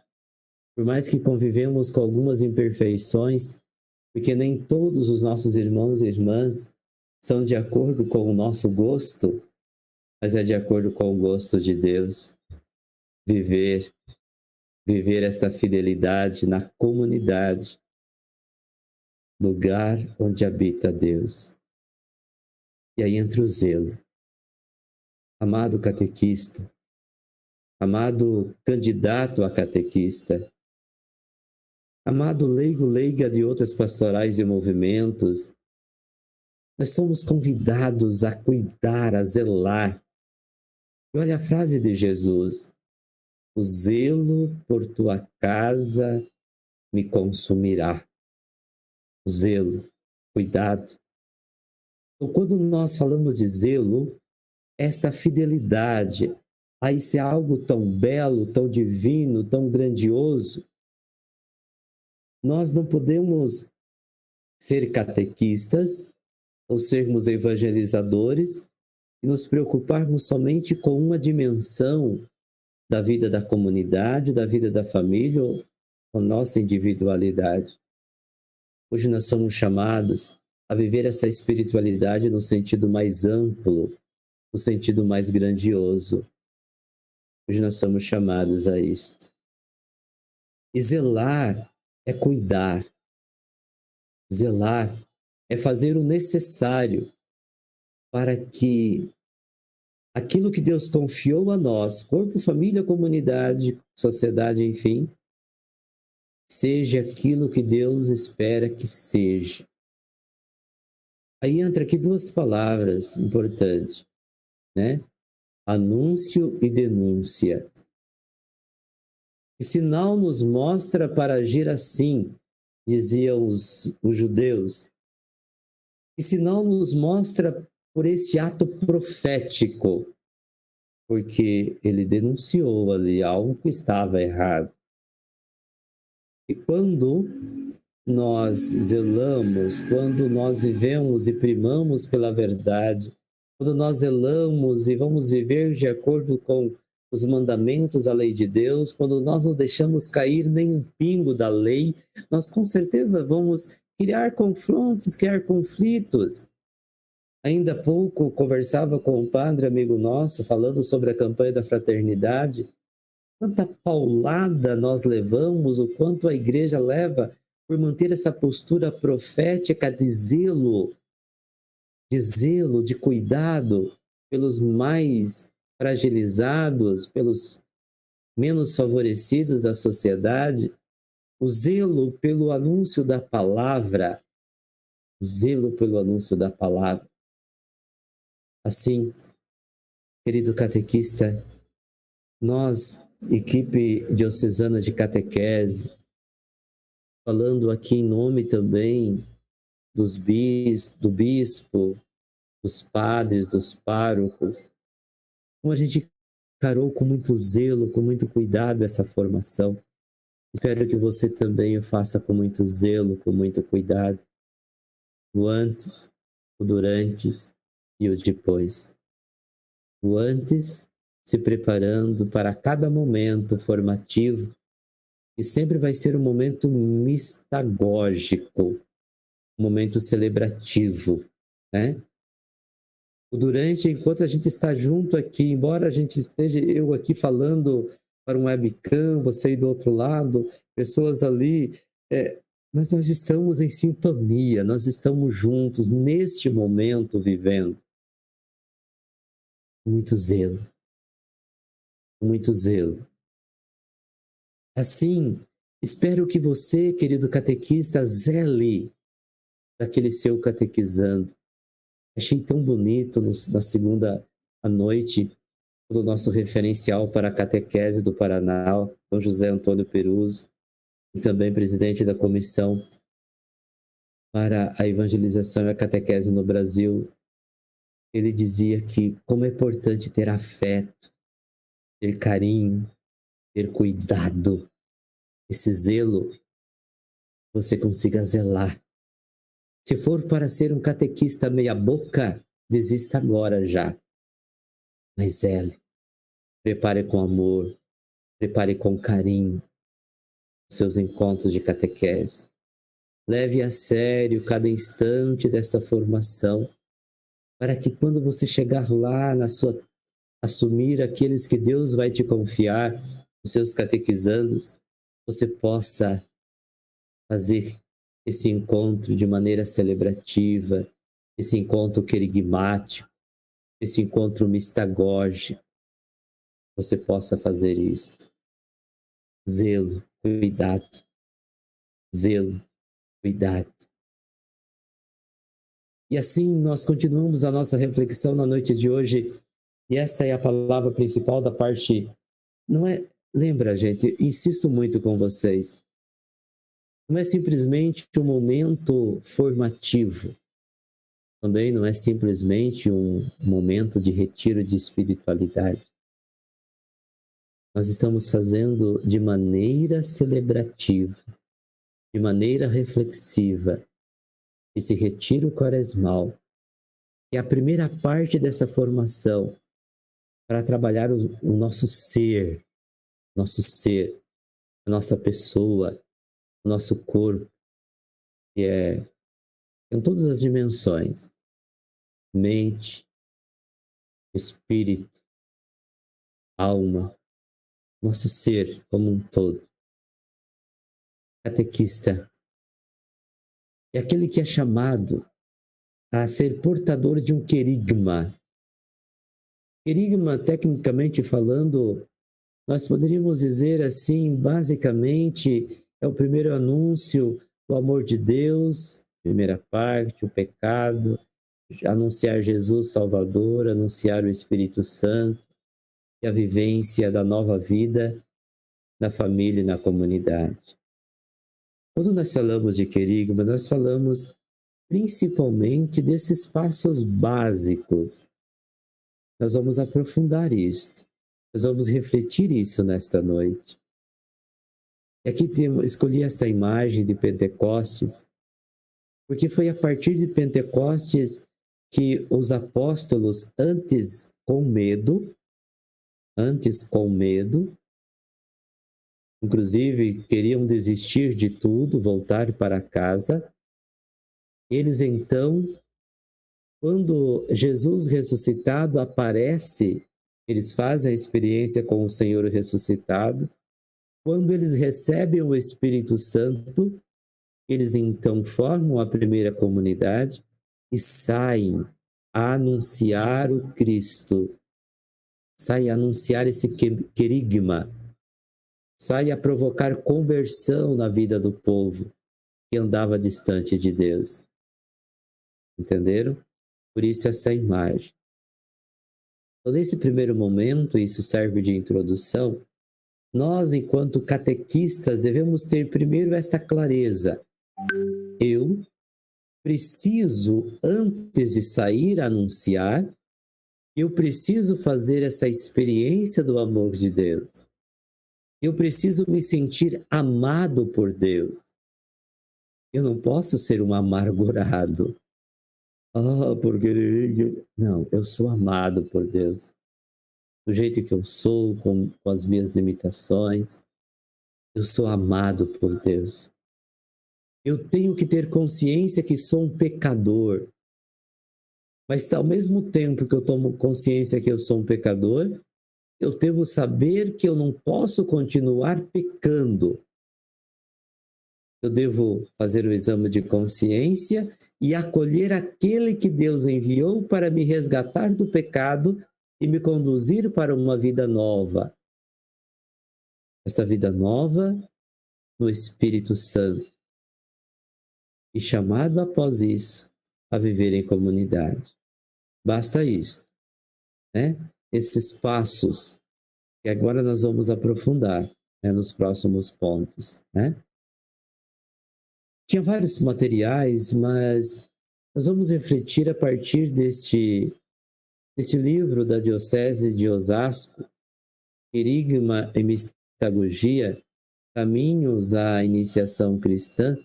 Por mais que convivemos com algumas imperfeições, porque nem todos os nossos irmãos e irmãs são de acordo com o nosso gosto, mas é de acordo com o gosto de Deus. Viver esta fidelidade na comunidade, lugar onde habita Deus. E aí entra o zelo. Amado catequista, amado candidato a catequista, amado leigo, leiga de outras pastorais e movimentos, nós somos convidados a cuidar, a zelar. E olha a frase de Jesus: o zelo por tua casa me consumirá. O zelo, cuidado. Então, quando nós falamos de zelo, esta fidelidade a esse algo tão belo, tão divino, tão grandioso, nós não podemos ser catequistas ou sermos evangelizadores e nos preocuparmos somente com uma dimensão da vida da comunidade, da vida da família, ou a nossa individualidade. Hoje nós somos chamados a viver essa espiritualidade no sentido mais amplo, no sentido mais grandioso. Hoje nós somos chamados a isto. E zelar é cuidar. Zelar é fazer o necessário para que aquilo que Deus confiou a nós, corpo, família, comunidade, sociedade, enfim, seja aquilo que Deus espera que seja. Aí entra aqui duas palavras importantes, né? Anúncio e denúncia. Que sinal nos mostra para agir assim, diziam os judeus. Que sinal nos mostra por esse ato profético, porque ele denunciou ali algo que estava errado. E quando nós zelamos, quando nós vivemos e primamos pela verdade, quando nós zelamos e vamos viver de acordo com os mandamentos da lei de Deus, quando nós não deixamos cair nem um pingo da lei, nós com certeza vamos criar confrontos, criar conflitos. Ainda há pouco conversava com um padre amigo nosso, falando sobre a campanha da fraternidade. Quanta paulada nós levamos, o quanto a igreja leva por manter essa postura profética de zelo, de cuidado pelos mais fragilizados, pelos menos favorecidos da sociedade, o zelo pelo anúncio da palavra, o zelo pelo anúncio da palavra. Assim, querido catequista, nós, equipe diocesana de catequese, falando aqui em nome também do bispo, dos padres, dos párocos, como a gente encarou com muito zelo, com muito cuidado essa formação. Espero que você também o faça com muito zelo, com muito cuidado. O antes, o durante e o depois. O antes, se preparando para cada momento formativo, e sempre vai ser um momento mistagógico, um momento celebrativo, né? O durante, enquanto a gente está junto aqui, embora a gente esteja, eu aqui falando para um webcam, você aí do outro lado, pessoas ali, mas nós estamos em sintonia, nós estamos juntos neste momento vivendo. Muito zelo. Muito zelo. Assim, espero que você, querido catequista, zele daquele seu catequizando. Achei tão bonito na segunda à noite o nosso referencial para a catequese do Paraná, Dom José Antônio Peruso, e também presidente da comissão para a evangelização e a catequese no Brasil. Ele dizia que como é importante ter afeto, ter carinho, ter cuidado, esse zelo, você consiga zelar. Se for para ser um catequista meia boca, desista agora já. Mas zele, prepare com amor, prepare com carinho os seus encontros de catequese. Leve a sério cada instante desta formação. para que quando você chegar lá assumir aqueles que Deus vai te confiar, os seus catequizandos, você possa fazer esse encontro de maneira celebrativa, esse encontro querigmático, esse encontro mistagógico, você possa fazer isso. Zelo, cuidado. Zelo, cuidado. E assim nós continuamos a nossa reflexão na noite de hoje, e esta é a palavra principal da parte, não é, lembra gente, insisto muito com vocês, não é simplesmente um momento formativo, também não é simplesmente um momento de retiro de espiritualidade. Nós estamos fazendo de maneira celebrativa, de maneira reflexiva, esse retiro quaresmal, que é a primeira parte dessa formação para trabalhar o nosso ser, a nossa pessoa, o nosso corpo, que é em todas as dimensões, mente, espírito, alma, nosso ser como um todo. Catequista é aquele que é chamado a ser portador de um querigma. Querigma, tecnicamente falando, nós poderíamos dizer assim, basicamente, é o primeiro anúncio do amor de Deus, primeira parte, o pecado, anunciar Jesus Salvador, anunciar o Espírito Santo e a vivência da nova vida na família e na comunidade. Quando nós falamos de querigma, nós falamos principalmente desses passos básicos. Nós vamos aprofundar isto. Nós vamos refletir isso nesta noite. E aqui escolhi esta imagem de Pentecostes, porque foi a partir de Pentecostes que os apóstolos, antes com medo, inclusive queriam desistir de tudo, voltar para casa. Eles então, quando Jesus ressuscitado aparece, eles fazem a experiência com o Senhor ressuscitado. Quando eles recebem o Espírito Santo, eles então formam a primeira comunidade e saem a anunciar o Cristo, saem a anunciar esse querigma, saem a provocar conversão na vida do povo que andava distante de Deus. Entenderam? Por isso essa imagem. Então, nesse primeiro momento, isso serve de introdução, nós, enquanto catequistas, devemos ter primeiro esta clareza. Eu preciso, antes de sair a anunciar, eu preciso fazer essa experiência do amor de Deus. Eu preciso me sentir amado por Deus. Eu não posso ser um amargurado. Porque... Não, eu sou amado por Deus. Do jeito que eu sou, com as minhas limitações, eu sou amado por Deus. Eu tenho que ter consciência que sou um pecador. Mas ao mesmo tempo que eu tomo consciência que eu sou um pecador, eu devo saber que eu não posso continuar pecando. Eu devo fazer o exame de consciência e acolher aquele que Deus enviou para me resgatar do pecado e me conduzir para uma vida nova. Essa vida nova no Espírito Santo. E chamado após isso a viver em comunidade. Basta isso, né? Esses passos que agora nós vamos aprofundar, né, nos próximos pontos, né? Tinha vários materiais, mas nós vamos refletir a partir deste livro da Diocese de Osasco, Querigma e Mistagogia, Caminhos à Iniciação Cristã,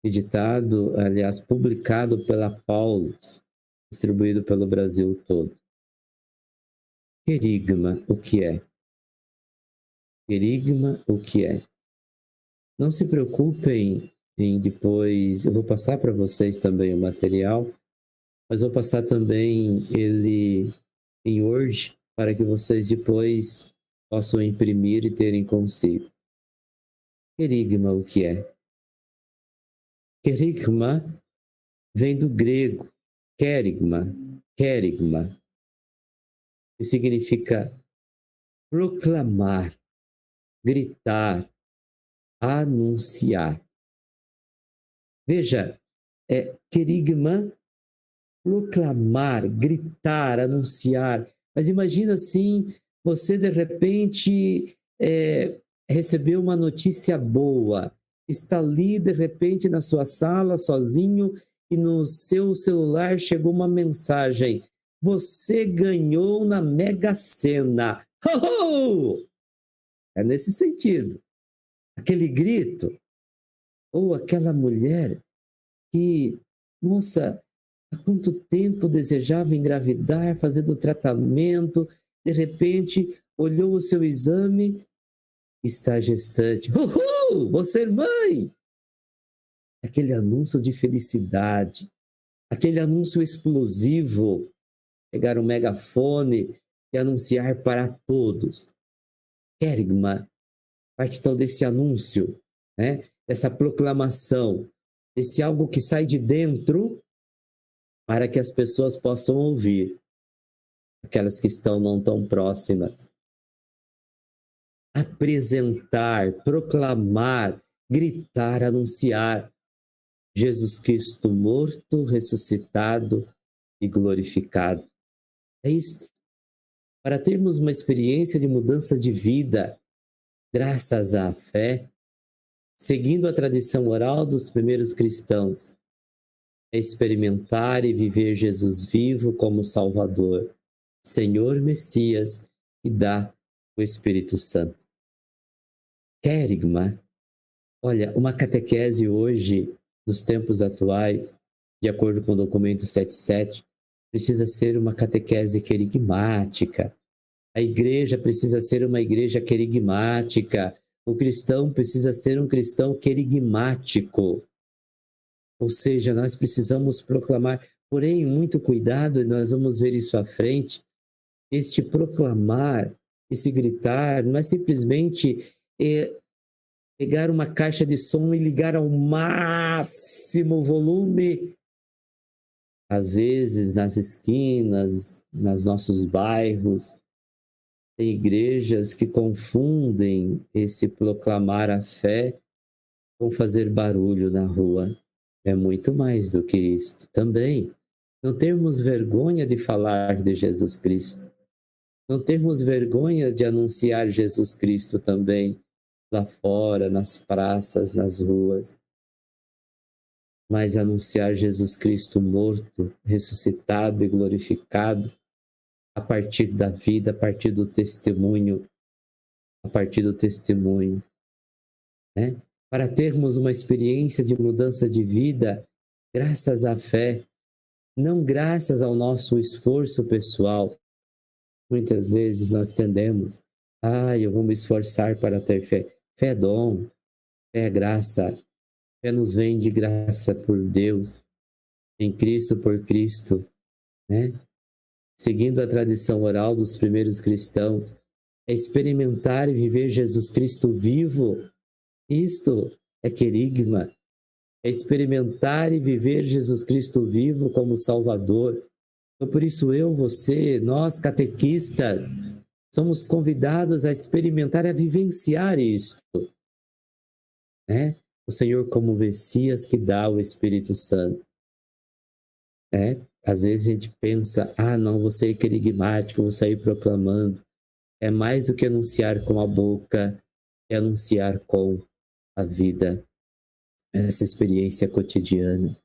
editado, aliás, publicado pela Paulus, distribuído pelo Brasil todo. Querigma, o que é? Querigma, o que é? Não se preocupem em depois, eu vou passar para vocês também o material, mas vou passar também ele em Word para que vocês depois possam imprimir e terem consigo. Querigma, o que é? Querigma vem do grego querigma, que significa proclamar, gritar, anunciar. Veja, querigma, proclamar, gritar, anunciar. Mas imagina assim, você de repente recebeu uma notícia boa, está ali de repente na sua sala sozinho e no seu celular chegou uma mensagem: você ganhou na Mega Sena. Oh! É nesse sentido. Aquele grito, ou aquela mulher que, nossa, há quanto tempo desejava engravidar, fazendo tratamento, de repente olhou o seu exame, está gestante. Uhul! Você é mãe! Aquele anúncio de felicidade, aquele anúncio explosivo, pegar um megafone e anunciar para todos. Querigma, parte então desse anúncio, né? Dessa proclamação, desse algo que sai de dentro para que as pessoas possam ouvir, aquelas que estão não tão próximas. Apresentar, proclamar, gritar, anunciar Jesus Cristo morto, ressuscitado e glorificado. É isto. Para termos uma experiência de mudança de vida, graças à fé, seguindo a tradição oral dos primeiros cristãos, é experimentar e viver Jesus vivo como Salvador, Senhor Messias, e dá o Espírito Santo. Querigma, olha, uma catequese hoje, nos tempos atuais, de acordo com o documento 77, precisa ser uma catequese querigmática. A igreja precisa ser uma igreja querigmática. O cristão precisa ser um cristão querigmático. Ou seja, nós precisamos proclamar, porém, muito cuidado, e nós vamos ver isso à frente, este proclamar, esse gritar, não é simplesmente pegar uma caixa de som e ligar ao máximo volume. Às vezes, nas esquinas, nos nossos bairros, tem igrejas que confundem esse proclamar a fé com fazer barulho na rua. É muito mais do que isto também. Não termos vergonha de falar de Jesus Cristo. Não termos vergonha de anunciar Jesus Cristo também lá fora, nas praças, nas ruas. Mas anunciar Jesus Cristo morto, ressuscitado e glorificado a partir da vida, a partir do testemunho, né? Para termos uma experiência de mudança de vida, graças à fé, não graças ao nosso esforço pessoal. Muitas vezes nós tendemos, eu vou me esforçar para ter fé. Fé é dom, fé é graça, fé nos vem de graça por Deus, em Cristo, por Cristo, né? Seguindo a tradição oral dos primeiros cristãos, é experimentar e viver Jesus Cristo vivo. Isto é querigma, é experimentar e viver Jesus Cristo vivo como Salvador. Então, por isso você, nós catequistas, somos convidados a experimentar e a vivenciar isto, né? O Senhor como Messias que dá o Espírito Santo. Às vezes a gente pensa, não, vou ser querigmático, vou sair proclamando. É mais do que anunciar com a boca, é anunciar com a vida, essa experiência cotidiana.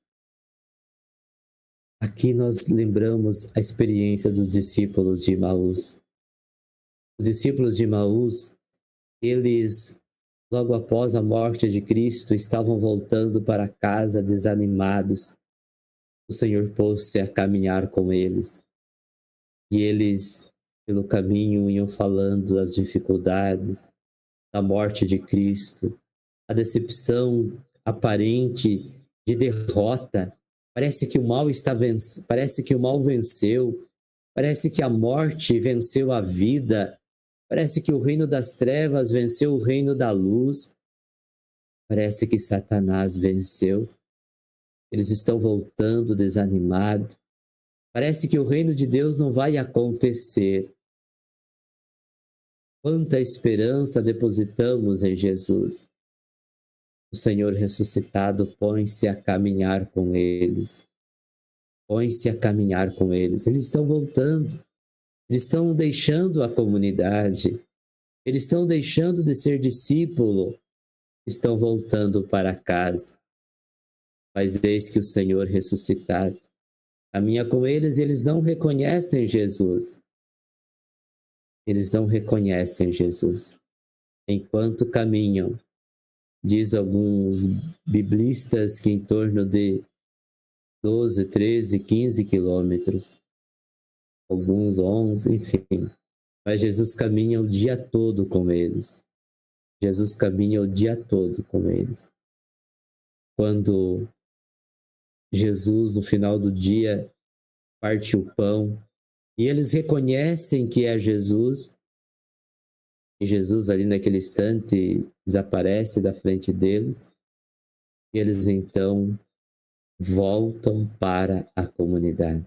Aqui nós lembramos a experiência dos discípulos de Emaús. Os discípulos de Emaús, eles, logo após a morte de Cristo, estavam voltando para casa desanimados. O Senhor pôs-se a caminhar com eles. E eles, pelo caminho, iam falando das dificuldades, da morte de Cristo, a decepção aparente de derrota, Parece que o mal parece que o mal venceu, parece que a morte venceu a vida, parece que o reino das trevas venceu o reino da luz, parece que Satanás venceu. Eles estão voltando desanimados. Parece que o reino de Deus não vai acontecer. Quanta esperança depositamos em Jesus. O Senhor ressuscitado põe-se a caminhar com eles. Põe-se a caminhar com eles. Eles estão voltando. Eles estão deixando a comunidade. Eles estão deixando de ser discípulo. Estão voltando para casa. Mas eis que o Senhor ressuscitado caminha com eles e eles não reconhecem Jesus. Eles não reconhecem Jesus. Enquanto caminham, diz alguns biblistas que em torno de 12, 13, 15 quilômetros, alguns 11, enfim. Mas Jesus caminha o dia todo com eles. Jesus caminha o dia todo com eles. Quando Jesus, no final do dia, parte o pão e eles reconhecem que é Jesus, e Jesus ali naquele instante desaparece da frente deles, e eles então voltam para a comunidade.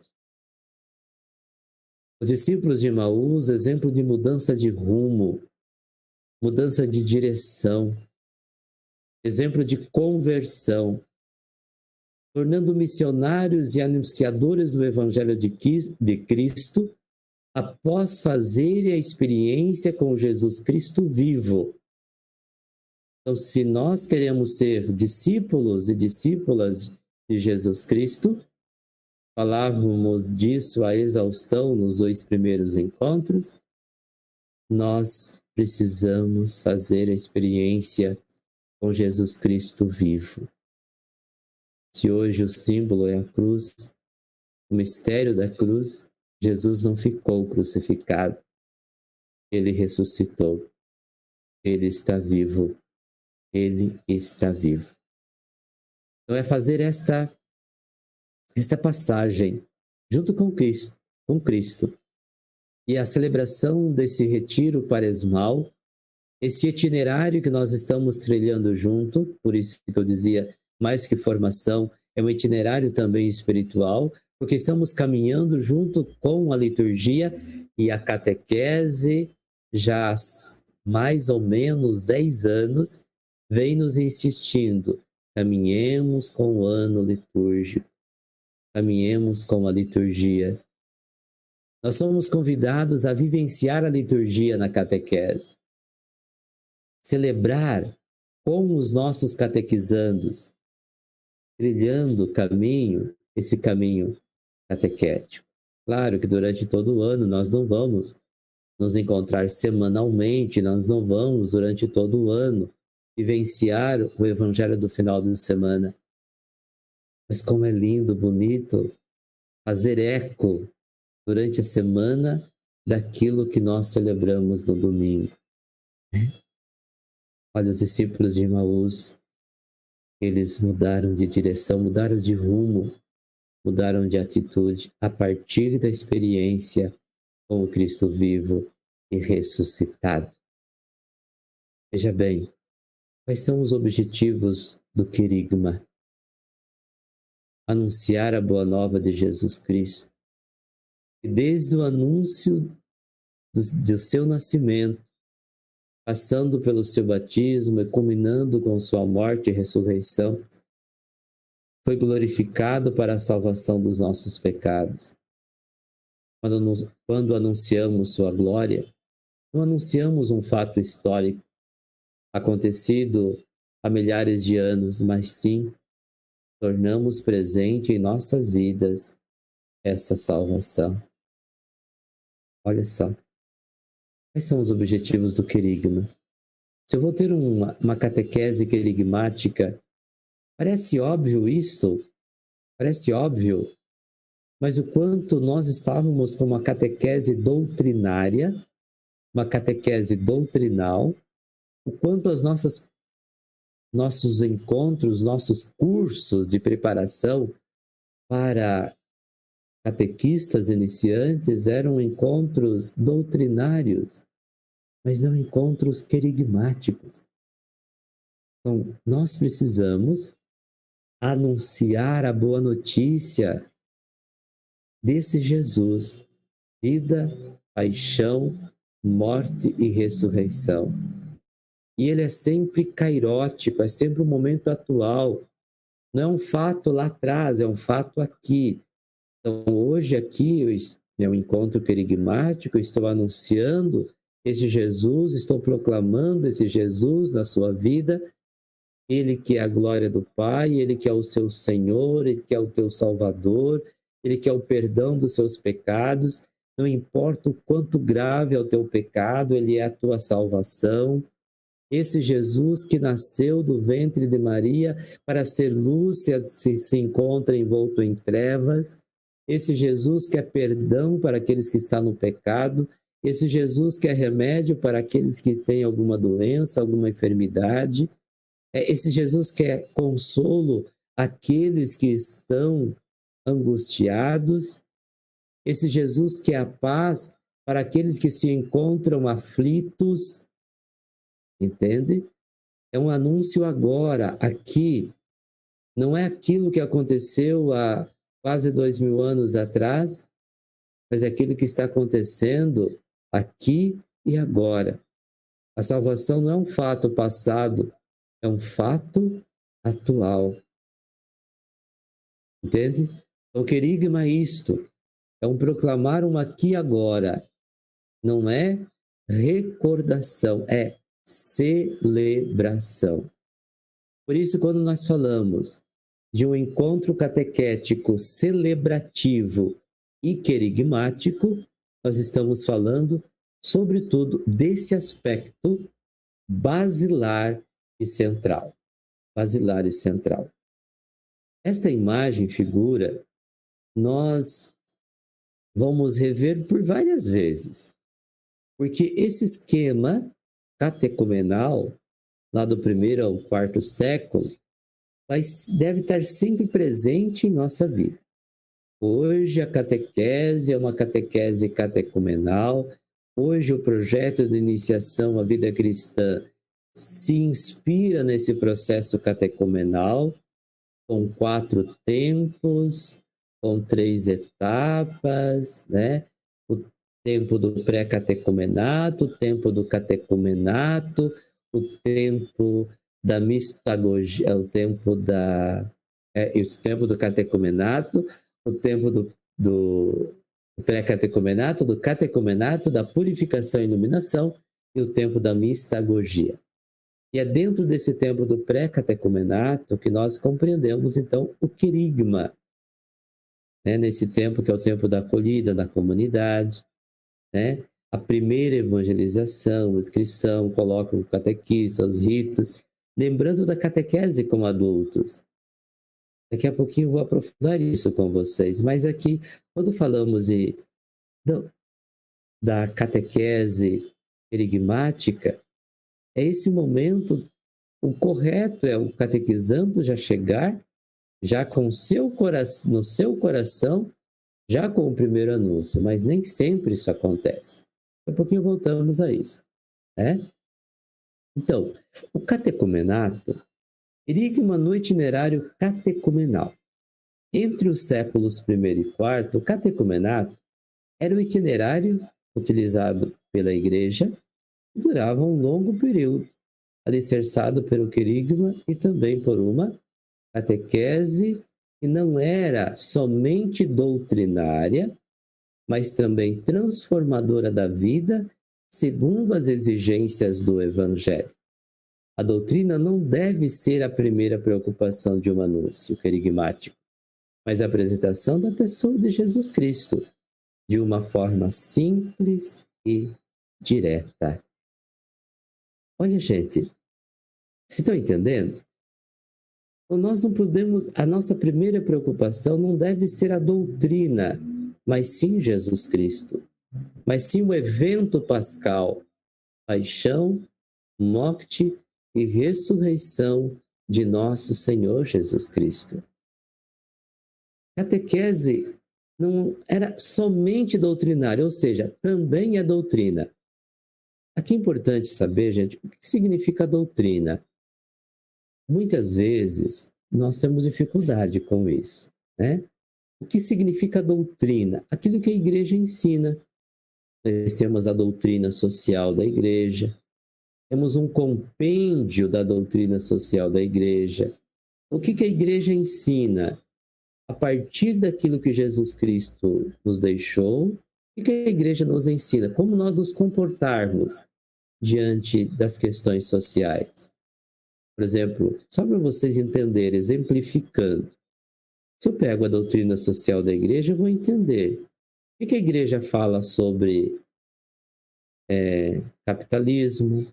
Os discípulos de Emaús, exemplo de mudança de rumo, mudança de direção, exemplo de conversão, tornando missionários e anunciadores do Evangelho de Cristo, após fazerem a experiência com Jesus Cristo vivo. Então, se nós queremos ser discípulos e discípulas de Jesus Cristo, falávamos disso à exaustão nos 2 primeiros encontros, nós precisamos fazer a experiência com Jesus Cristo vivo. Se hoje o símbolo é a cruz, o mistério da cruz, Jesus não ficou crucificado. Ele ressuscitou. Ele está vivo. Ele está vivo. Então é fazer esta passagem junto com Cristo. E a celebração desse retiro quaresmal, esse itinerário que nós estamos trilhando junto, por isso que eu dizia, mais que formação, é um itinerário também espiritual, porque estamos caminhando junto com a liturgia e a catequese, já há mais ou menos 10 anos, vem nos insistindo, caminhemos com o ano litúrgico, caminhemos com a liturgia. Nós somos convidados a vivenciar a liturgia na catequese, celebrar com os nossos catequizandos, trilhando o caminho, esse caminho catequético. Claro que durante todo o ano nós não vamos nos encontrar semanalmente, nós não vamos durante todo o ano vivenciar o Evangelho do final de semana. Mas como é lindo, bonito fazer eco durante a semana daquilo que nós celebramos no domingo. Olha, os discípulos de Emaús, eles mudaram de direção, mudaram de rumo, mudaram de atitude a partir da experiência com o Cristo vivo e ressuscitado. Veja bem, quais são os objetivos do querigma? Anunciar a boa nova de Jesus Cristo. E desde o anúncio do seu nascimento, passando pelo seu batismo e culminando com sua morte e ressurreição, foi glorificado para a salvação dos nossos pecados. Quando anunciamos sua glória, não anunciamos um fato histórico acontecido há milhares de anos, mas sim tornamos presente em nossas vidas essa salvação. Olha só, quais são os objetivos do querigma? Se eu vou ter uma catequese querigmática, parece óbvio isto? Parece óbvio, mas o quanto nós estávamos com uma catequese doutrinária, uma catequese doutrinal, o quanto as nossos encontros, nossos cursos de preparação para catequistas iniciantes eram encontros doutrinários, mas não encontros querigmáticos. Então, nós precisamos anunciar a boa notícia desse Jesus, vida, paixão, morte e ressurreição. E ele é sempre cairótico, é sempre um momento atual. Não é um fato lá atrás, é um fato aqui. Então, hoje aqui, é um encontro querigmático, eu estou anunciando esse Jesus, estou proclamando esse Jesus na sua vida, ele que é a glória do Pai, ele que é o seu Senhor, ele que é o teu Salvador, ele que é o perdão dos seus pecados, não importa o quanto grave é o teu pecado, ele é a tua salvação. Esse Jesus que nasceu do ventre de Maria para ser luz se encontra envolto em trevas, esse Jesus que é perdão para aqueles que estão no pecado, esse Jesus que é remédio para aqueles que têm alguma doença, alguma enfermidade, esse Jesus que é consolo àqueles que estão angustiados, esse Jesus que é a paz para aqueles que se encontram aflitos, entende? É um anúncio agora, aqui. Não é aquilo que aconteceu há quase 2000 anos atrás, mas é aquilo que está acontecendo aqui e agora. A salvação não é um fato passado, é um fato atual. Entende? Então, querigma é isto. É um proclamar um aqui e agora. Não é recordação, é celebração. Por isso, quando nós falamos de um encontro catequético celebrativo e querigmático, nós estamos falando, sobretudo, desse aspecto basilar e central. Basilar e central. Esta imagem, figura, nós vamos rever por várias vezes, porque esse esquema catecumenal, lá do 1º ao 4º século, deve estar sempre presente em nossa vida. Hoje a catequese é uma catequese catecumenal, hoje o projeto de iniciação à vida cristã se inspira nesse processo catecumenal, com 4 tempos, com 3 etapas, né? O tempo do pré-catecumenato, o tempo do catecumenato, o tempo da mistagogia, o tempo do catecumenato, o tempo do pré-catecumenato, do catecumenato, da purificação e iluminação e o tempo da mistagogia. E é dentro desse tempo do pré-catecumenato que nós compreendemos, então, o querigma, né? Nesse tempo que é o tempo da acolhida da comunidade, né? A primeira evangelização, a inscrição, coloca o catequista, os ritos, lembrando da catequese como adultos. Daqui a pouquinho eu vou aprofundar isso com vocês, mas aqui, quando falamos da catequese querigmática, é esse momento, o correto é o catequizando já chegar, já com no seu coração, já com o primeiro anúncio, mas nem sempre isso acontece. Daqui a pouquinho voltamos a isso, né? Então, o catecumenato, querigma no itinerário catecumenal. Entre os séculos I e IV, o catecumenato era o itinerário utilizado pela Igreja, que durava um longo período, alicerçado pelo querigma e também por uma catequese que não era somente doutrinária, mas também transformadora da vida, segundo as exigências do Evangelho. A doutrina não deve ser a primeira preocupação de um anúncio querigmático, mas a apresentação da pessoa de Jesus Cristo, de uma forma simples e direta. Olha, gente, vocês estão entendendo? Então, nós não podemos, a nossa primeira preocupação não deve ser a doutrina, mas sim Jesus Cristo, mas sim o evento pascal, paixão, morte e ressurreição de nosso Senhor Jesus Cristo. catequese não era somente doutrinária, ou seja, também é doutrina. Aqui é importante saber, gente, o que significa doutrina. Muitas vezes nós temos dificuldade com isso, né? O que significa doutrina? Aquilo que a igreja ensina. Nós temos a doutrina social da igreja, temos um compêndio da doutrina social da igreja. O que a igreja ensina? A partir daquilo que Jesus Cristo nos deixou, o que a igreja nos ensina? Como nós nos comportarmos diante das questões sociais. Por exemplo, só para vocês entenderem, exemplificando, se eu pego a doutrina social da igreja, eu vou entender. O que a igreja fala sobre capitalismo?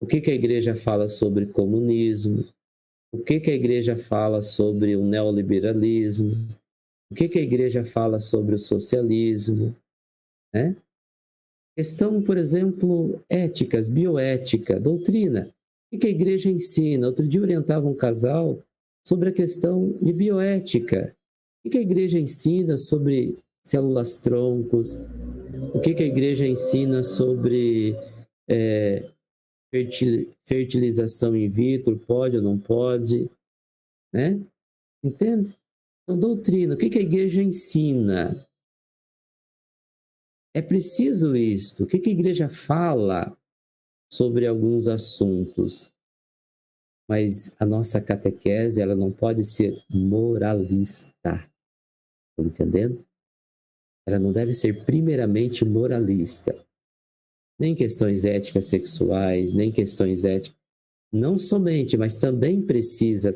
O que a igreja fala sobre comunismo? O que a igreja fala sobre o neoliberalismo? O que a igreja fala sobre o socialismo? Né? Questão, por exemplo, éticas, bioética, doutrina. O que a igreja ensina? Outro dia eu orientava um casal sobre a questão de bioética. O que a igreja ensina sobre células-troncos? O que a igreja ensina sobre fertilização in vitro, pode ou não pode? Né? Entende? Então, doutrina, o que a igreja ensina? É preciso isto. O que a igreja fala sobre alguns assuntos? Mas a nossa catequese, ela não pode ser moralista. Estão entendendo? Ela não deve ser primeiramente moralista. Nem questões éticas sexuais, nem questões éticas. Não somente, mas também precisa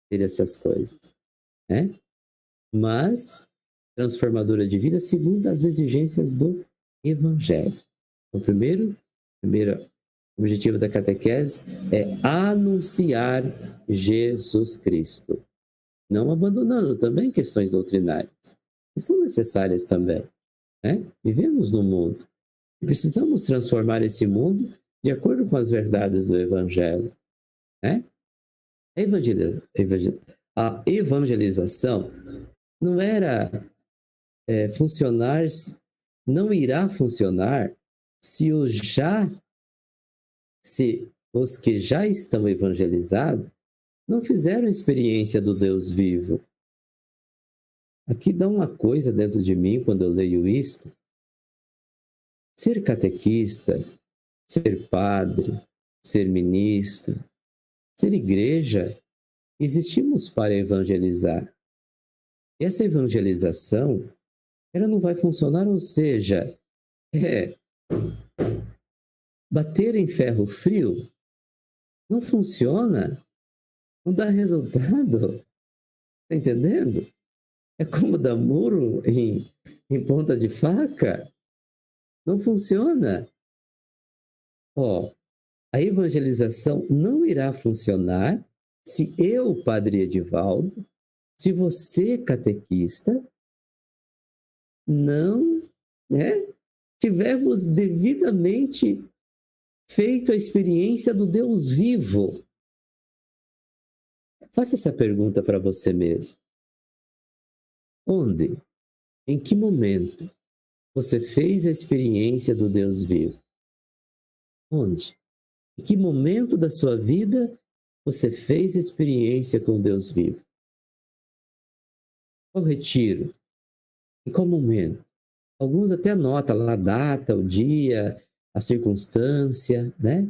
ter essas coisas. Né? Mas transformadora de vida segundo as exigências do Evangelho. O primeiro objetivo da catequese é anunciar Jesus Cristo. Não abandonando também questões doutrinárias, que são necessárias também. Né? Vivemos no mundo e precisamos transformar esse mundo de acordo com as verdades do Evangelho. Né? A evangelização não era não irá funcionar se os que já estão evangelizados não fizeram experiência do Deus vivo. Aqui dá uma coisa dentro de mim quando eu leio isto. Ser catequista, ser padre, ser ministro, ser igreja, existimos para evangelizar. E essa evangelização, ela não vai funcionar, ou seja, bater em ferro frio não funciona, não dá resultado. Está entendendo? É como dar muro em ponta de faca. Não funciona. A evangelização não irá funcionar se eu, Padre Edivaldo, se você, catequista, não tivermos devidamente feito a experiência do Deus vivo. Faça essa pergunta para você mesmo. Onde, em que momento você fez a experiência do Deus vivo? Onde? Em que momento da sua vida você fez a experiência com Deus vivo? Qual retiro? Em qual momento? Alguns até anotam lá a data, o dia, a circunstância, né?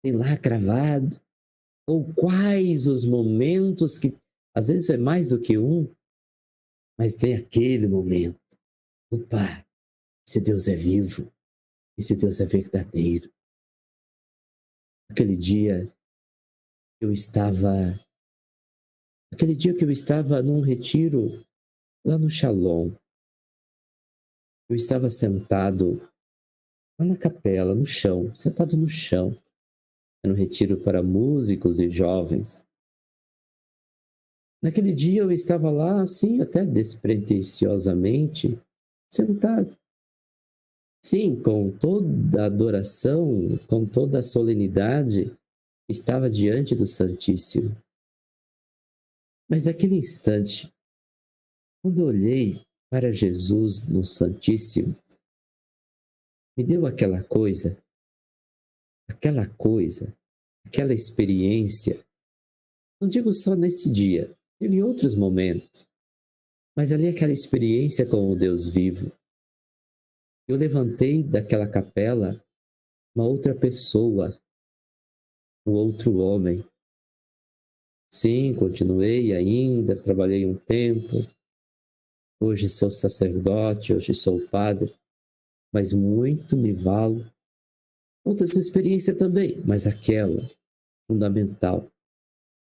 Tem lá cravado. Ou quais os momentos que, às vezes é mais do que um, mas tem aquele momento. Opa, esse Deus é vivo, esse Deus é verdadeiro. Aquele dia que eu estava num retiro lá no Shalom. Eu estava sentado lá na capela, no chão, sentado no chão. Era um retiro para músicos e jovens. Naquele dia eu estava lá, assim, até despretensiosamente, sentado. Sim, com toda a adoração, com toda a solenidade, estava diante do Santíssimo. Mas naquele instante, Quando eu olhei para Jesus no Santíssimo, me deu aquela coisa, aquela experiência. Não digo só nesse dia, em outros momentos, mas ali aquela experiência com o Deus vivo. Eu levantei daquela capela uma outra pessoa, um outro homem. Sim, continuei ainda, trabalhei um tempo. Hoje sou sacerdote, hoje sou padre, mas muito me valo. Outras experiências também, mas aquela fundamental,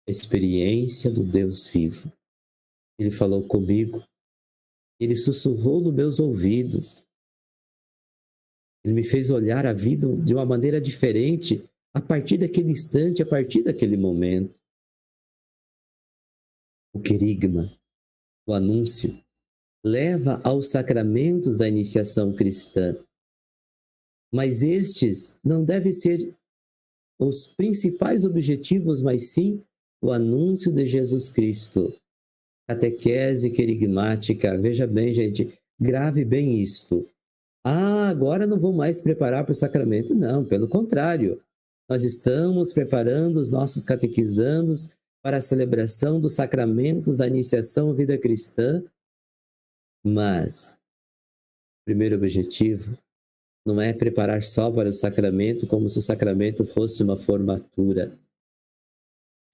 a experiência do Deus vivo. Ele falou comigo, ele sussurrou nos meus ouvidos. Ele me fez olhar a vida de uma maneira diferente a partir daquele instante, a partir daquele momento. O querigma, o anúncio, leva aos sacramentos da iniciação cristã. Mas estes não devem ser os principais objetivos, mas sim o anúncio de Jesus Cristo. Catequese querigmática. Veja bem, gente, grave bem isto. Agora não vou mais preparar para o sacramento. Não, pelo contrário. Nós estamos preparando os nossos catequizandos para a celebração dos sacramentos da iniciação à vida cristã. Mas o primeiro objetivo não é preparar só para o sacramento como se o sacramento fosse uma formatura.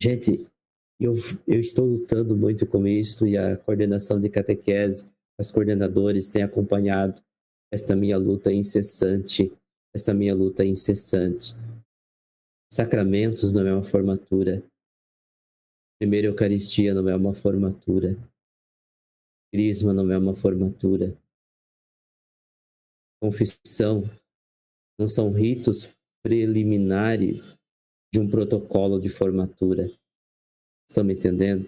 Gente, eu estou lutando muito com isso e a coordenação de catequese, os coordenadores têm acompanhado esta minha luta incessante, Sacramentos não é uma formatura. Primeira Eucaristia não é uma formatura. Crisma não é uma formatura. Confissão não são ritos preliminares de um protocolo de formatura. Estão me entendendo?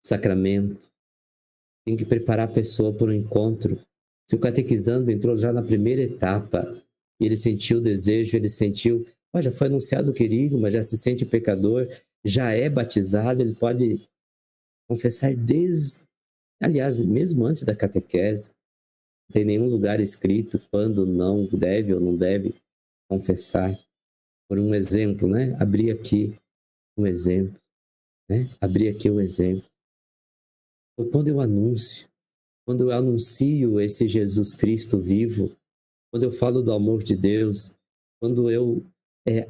Sacramento tem que preparar a pessoa para o encontro. Se o catequizando entrou já na primeira etapa, e ele sentiu o desejo, ele sentiu, já foi anunciado o querigma, já se sente pecador, já é batizado, ele pode confessar aliás, mesmo antes da catequese. Não tem nenhum lugar escrito quando não deve ou não deve confessar. Por um exemplo, né? Abri aqui um exemplo. Então, quando eu anuncio esse Jesus Cristo vivo, quando eu falo do amor de Deus, quando eu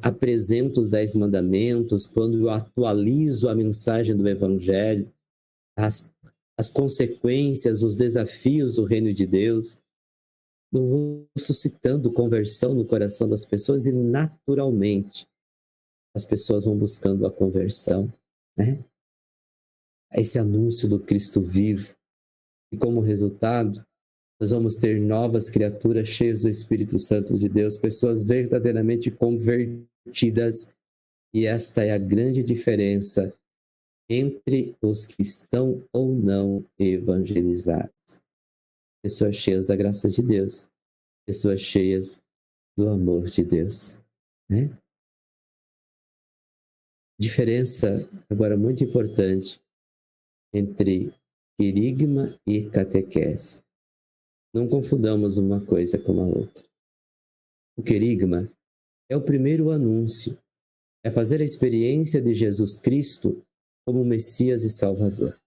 apresento os 10 mandamentos, quando eu atualizo a mensagem do Evangelho, as consequências, os desafios do reino de Deus, eu vou suscitando conversão no coração das pessoas e naturalmente as pessoas vão buscando a conversão, né? Esse anúncio do Cristo vivo. E como resultado, nós vamos ter novas criaturas cheias do Espírito Santo de Deus, pessoas verdadeiramente convertidas. E esta é a grande diferença entre os que estão ou não evangelizados. Pessoas cheias da graça de Deus, pessoas cheias do amor de Deus, né? Diferença, agora, muito importante entre querigma e catequese. Não confundamos uma coisa com a outra. O querigma é o primeiro anúncio, é fazer a experiência de Jesus Cristo como Messias e Salvador.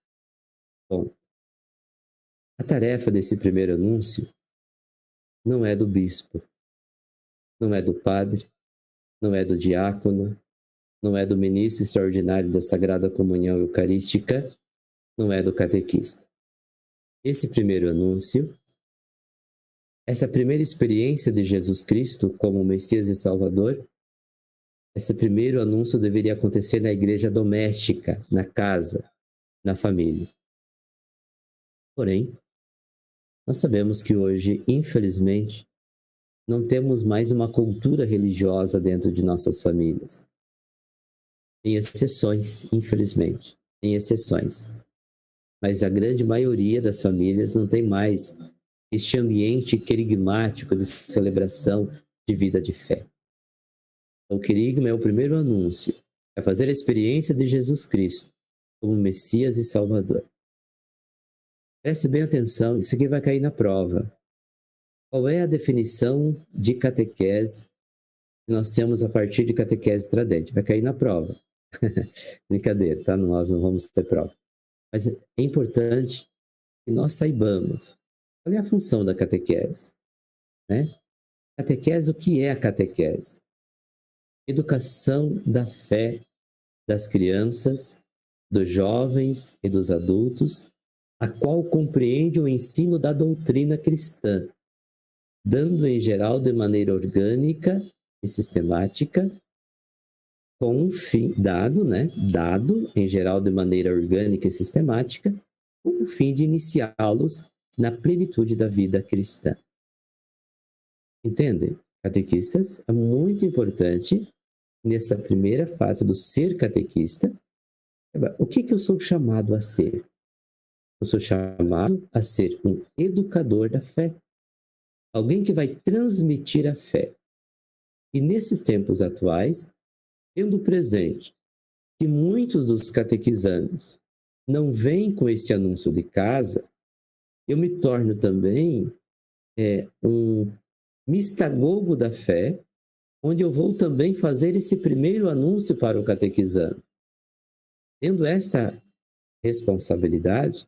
Bom, a tarefa desse primeiro anúncio não é do bispo, não é do padre, não é do diácono, não é do ministro extraordinário da Sagrada Comunhão Eucarística, não é do catequista. Esse primeiro anúncio, essa primeira experiência de Jesus Cristo como Messias e Salvador, esse primeiro anúncio deveria acontecer na igreja doméstica, na casa, na família. Porém, nós sabemos que hoje, infelizmente, não temos mais uma cultura religiosa dentro de nossas famílias. Tem exceções, infelizmente, tem exceções. Mas a grande maioria das famílias não tem mais este ambiente querigmático de celebração de vida de fé. Então, o querigma é o primeiro anúncio, é fazer a experiência de Jesus Cristo como Messias e Salvador. Preste bem atenção, isso aqui vai cair na prova. Qual é a definição de catequese que nós temos a partir de catequese tradente? Vai cair na prova. Brincadeira, tá? Nós não vamos ter prova. Mas é importante que nós saibamos qual é a função da catequese, né? Catequese, o que é a catequese? Educação da fé das crianças, dos jovens e dos adultos, a qual compreende o ensino da doutrina cristã, dando em geral de maneira orgânica e sistemática, com um fim dado em geral de maneira orgânica e sistemática, com o fim de iniciá-los na plenitude da vida cristã. Entendem? Catequistas, é muito importante nessa primeira fase do ser catequista. O que eu sou chamado a ser? Eu sou chamado a ser um educador da fé. Alguém que vai transmitir a fé. E nesses tempos atuais, tendo presente que muitos dos catequizandos não vêm com esse anúncio de casa, eu me torno também um mistagogo da fé, onde eu vou também fazer esse primeiro anúncio para o catequizando. Tendo esta responsabilidade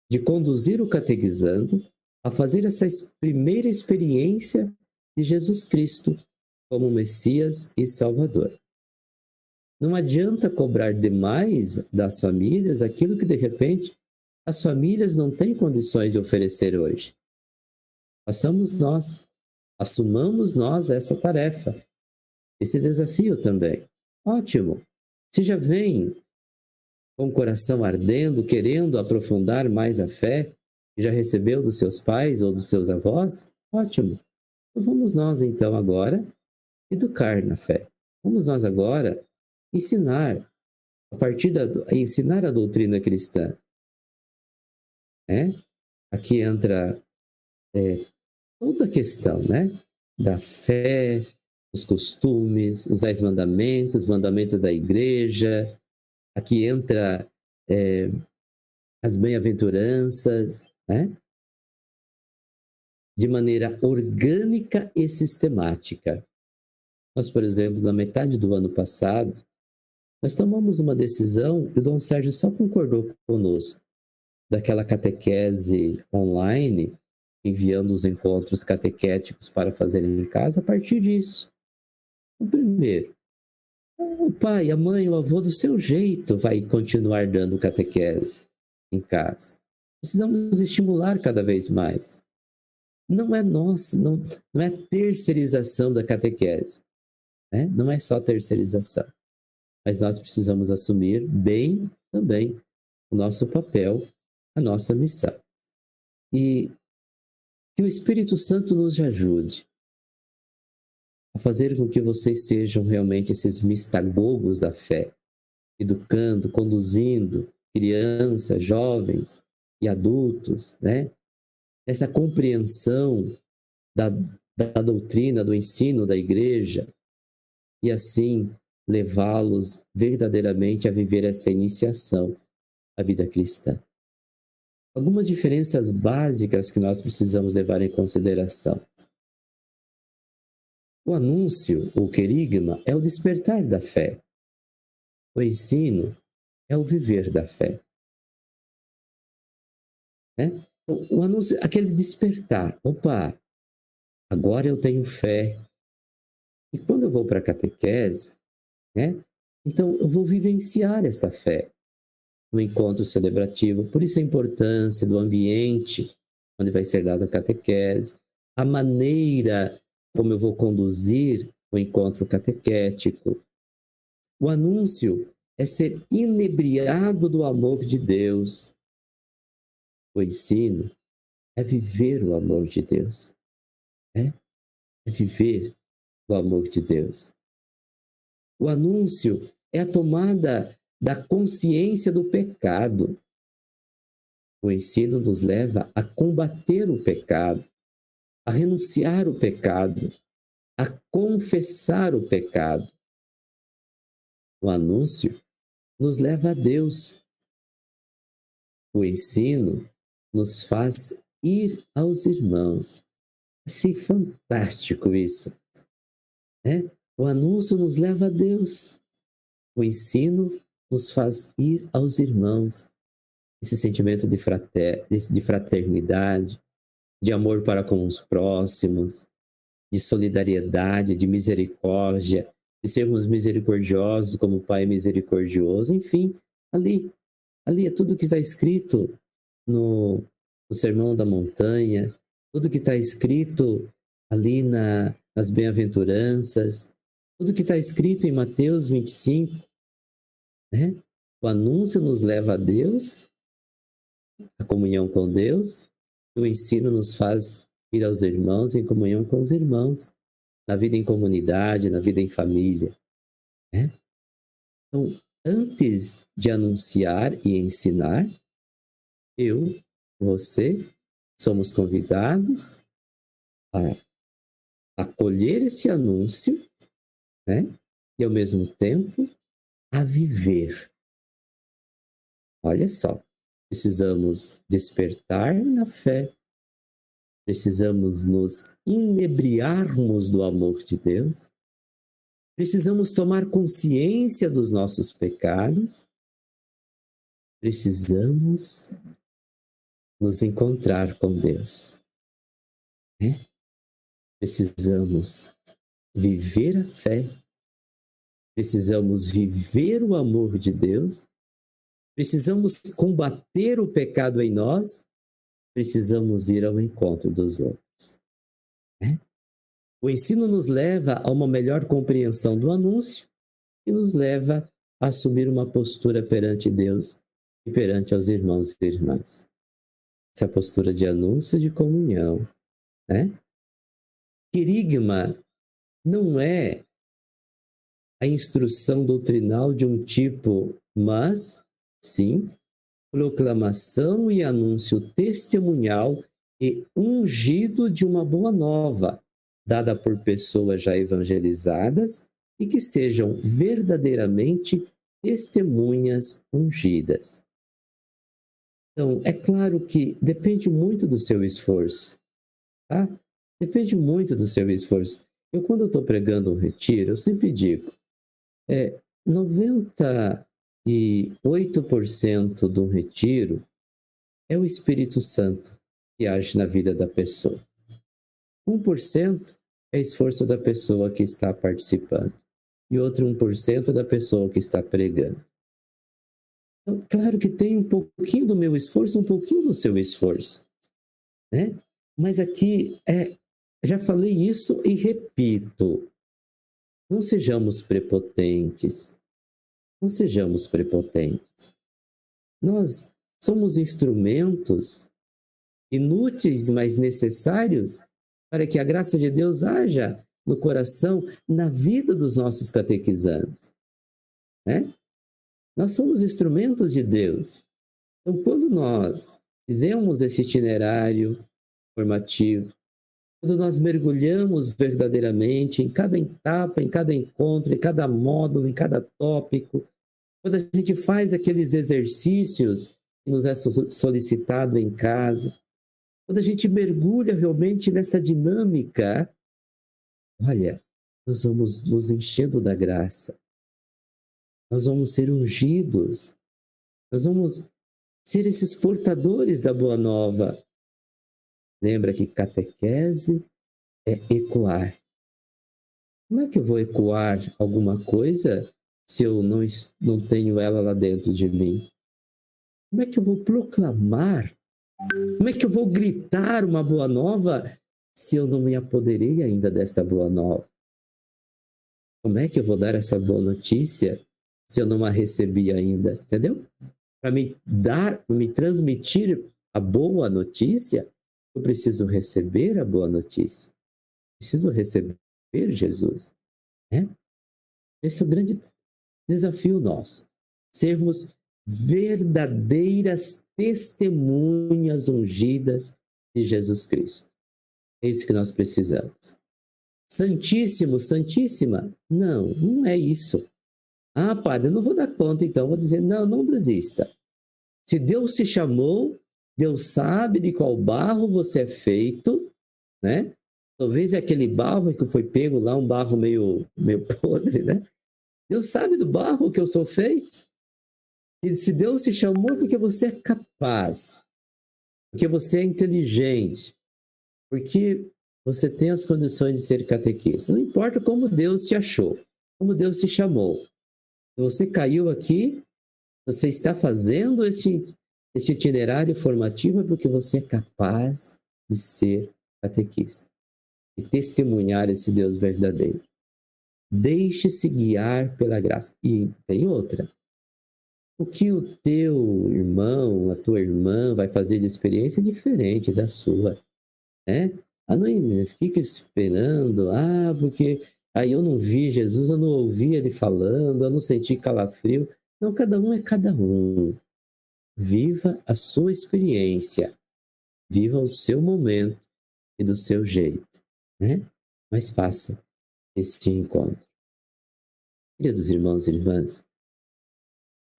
de conduzir o catequizando a fazer essa primeira experiência de Jesus Cristo como Messias e Salvador. Não adianta cobrar demais das famílias aquilo que, de repente, as famílias não têm condições de oferecer hoje. Façamos nós, assumamos nós essa tarefa, esse desafio também. Ótimo! Se já vem com o coração ardendo, querendo aprofundar mais a fé, que já recebeu dos seus pais ou dos seus avós, ótimo! Então vamos nós, então, agora, educar na fé. Vamos nós agora ensinar, ensinar a doutrina cristã. Aqui entra toda a questão, da fé, os costumes, os 10 mandamentos, os mandamentos da igreja. Aqui entra as bem-aventuranças, de maneira orgânica e sistemática. Nós, por exemplo, na metade do ano passado, nós tomamos uma decisão, e o Dom Sérgio só concordou conosco, daquela catequese online, enviando os encontros catequéticos para fazer em casa a partir disso. O primeiro, o pai, a mãe, o avô, do seu jeito, vai continuar dando catequese em casa. Precisamos estimular cada vez mais. Não é nossa, não é terceirização da catequese. Não é só terceirização. Mas nós precisamos assumir bem também o nosso papel, a nossa missão. E que o Espírito Santo nos ajude a fazer com que vocês sejam realmente esses mistagogos da fé, educando, conduzindo crianças, jovens e adultos, essa compreensão da doutrina, do ensino da igreja, e assim levá-los verdadeiramente a viver essa iniciação à vida cristã. Algumas diferenças básicas que nós precisamos levar em consideração. O anúncio, o querigma, é o despertar da fé. O ensino é o viver da fé. O anúncio, aquele despertar. Opa, agora eu tenho fé. E quando eu vou para a catequese, então eu vou vivenciar esta fé no encontro celebrativo. Por isso a importância do ambiente onde vai ser dada a catequese, a maneira como eu vou conduzir o encontro catequético. O anúncio é ser inebriado do amor de Deus. O ensino é viver o amor de Deus. É viver o amor de Deus. O anúncio é a tomada da consciência do pecado. O ensino nos leva a combater o pecado, a renunciar o pecado, a confessar o pecado. O anúncio nos leva a Deus. O ensino nos faz ir aos irmãos. Assim, fantástico isso, né? O anúncio nos leva a Deus. O ensino nos faz ir aos irmãos. Esse sentimento de fraternidade, de amor para com os próximos, de solidariedade, de misericórdia, de sermos misericordiosos como o Pai é misericordioso. Enfim, ali é tudo que está escrito no Sermão da Montanha, tudo que está escrito ali nas bem-aventuranças, tudo que está escrito em Mateus 25, né? O anúncio nos leva a Deus, a comunhão com Deus, o ensino nos faz ir aos irmãos em comunhão com os irmãos, na vida em comunidade, na vida em família, né? Então, antes de anunciar e ensinar, eu, você, somos convidados a acolher esse anúncio, né? E ao mesmo tempo a viver. Olha só, precisamos despertar na fé, precisamos nos inebriarmos do amor de Deus, precisamos tomar consciência dos nossos pecados, precisamos nos encontrar com Deus, né? Precisamos viver a fé, precisamos viver o amor de Deus, precisamos combater o pecado em nós, precisamos ir ao encontro dos outros, né? O ensino nos leva a uma melhor compreensão do anúncio e nos leva a assumir uma postura perante Deus e perante aos irmãos e irmãs. Essa postura de anúncio e de comunhão, né? Querigma não é a instrução doutrinal de um tipo, mas, sim, proclamação e anúncio testemunhal e ungido de uma boa nova, dada por pessoas já evangelizadas e que sejam verdadeiramente testemunhas ungidas. Então, é claro que depende muito do seu esforço, tá? Depende muito do seu esforço. Quando eu estou pregando um retiro, eu sempre digo, 98% do retiro é o Espírito Santo que age na vida da pessoa. 1% é esforço da pessoa que está participando. E outro 1% da pessoa que está pregando. Então, claro que tem um pouquinho do meu esforço, um pouquinho do seu esforço, né? Mas aqui, já falei isso e repito, não sejamos prepotentes. Não sejamos prepotentes. Nós somos instrumentos inúteis, mas necessários para que a graça de Deus haja no coração, na vida dos nossos catequizandos, né? Nós somos instrumentos de Deus. Então, quando nós fizemos esse itinerário formativo, quando nós mergulhamos verdadeiramente em cada etapa, em cada encontro, em cada módulo, em cada tópico, quando a gente faz aqueles exercícios que nos é solicitado em casa, quando a gente mergulha realmente nessa dinâmica, olha, nós vamos nos enchendo da graça, nós vamos ser ungidos, nós vamos ser esses portadores da Boa Nova. Lembra que catequese é ecoar. Como é que eu vou ecoar alguma coisa se eu não tenho ela lá dentro de mim? Como é que eu vou proclamar? Como é que eu vou gritar uma boa nova se eu não me apoderei ainda desta boa nova? Como é que eu vou dar essa boa notícia se eu não a recebi ainda? Entendeu? Para me transmitir a boa notícia, eu preciso receber a boa notícia. Preciso receber Jesus, né? Esse é o grande desafio nosso. Sermos verdadeiras testemunhas ungidas de Jesus Cristo. É isso que nós precisamos. Santíssimo, santíssima? Não é isso. Ah, padre, eu não vou dar conta, então. Vou dizer, não desista. Se Deus te chamou, Deus sabe de qual barro você é feito, né? Talvez é aquele barro que foi pego lá, um barro meio podre, né? Deus sabe do barro que eu sou feito. E se Deus te chamou é porque você é capaz, porque você é inteligente, porque você tem as condições de ser catequista. Não importa como Deus te achou, como Deus te chamou. Se você caiu aqui, você está fazendo esse itinerário formativo é porque você é capaz de ser catequista e testemunhar esse Deus verdadeiro. Deixe-se guiar pela graça. E tem outra. O que o teu irmão, a tua irmã vai fazer de experiência é diferente da sua, né? Não fica esperando, porque aí eu não vi Jesus, eu não ouvi ele falando, eu não senti calafrio. Não, cada um é cada um. Viva a sua experiência, viva o seu momento e do seu jeito, né? Mas faça esse encontro. Queridos irmãos e irmãs,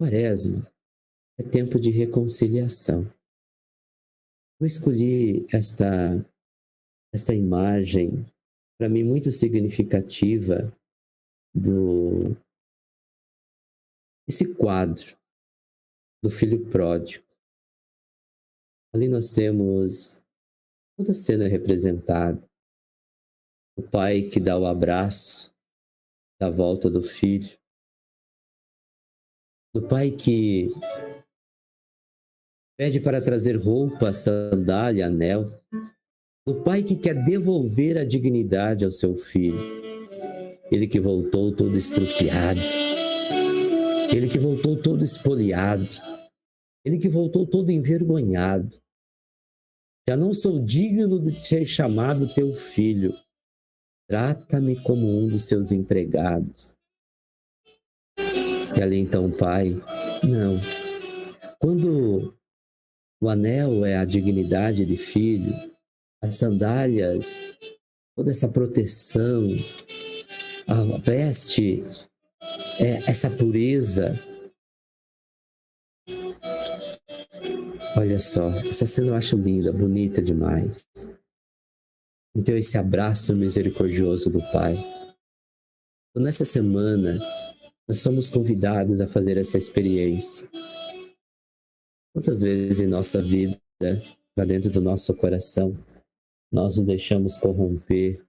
Quaresma é tempo de reconciliação. Eu escolhi esta imagem, para mim muito significativa, esse quadro do filho pródigo. Ali nós temos toda a cena representada. O pai que dá o abraço da volta do filho. Do pai que pede para trazer roupa, sandália, anel. Do pai que quer devolver a dignidade ao seu filho. Ele que voltou todo estrupiado. Ele que voltou todo espoliado. Ele que voltou todo envergonhado. Já não sou digno de ser chamado teu filho. Trata-me como um dos seus empregados. E ali então o pai, não. Quando o anel é a dignidade de filho, as sandálias, toda essa proteção, a veste, essa pureza. Olha só, essa cena eu acho linda, bonita demais. Então esse abraço misericordioso do Pai. Então, nessa semana, nós somos convidados a fazer essa experiência. Quantas vezes em nossa vida, para dentro do nosso coração, nós nos deixamos corromper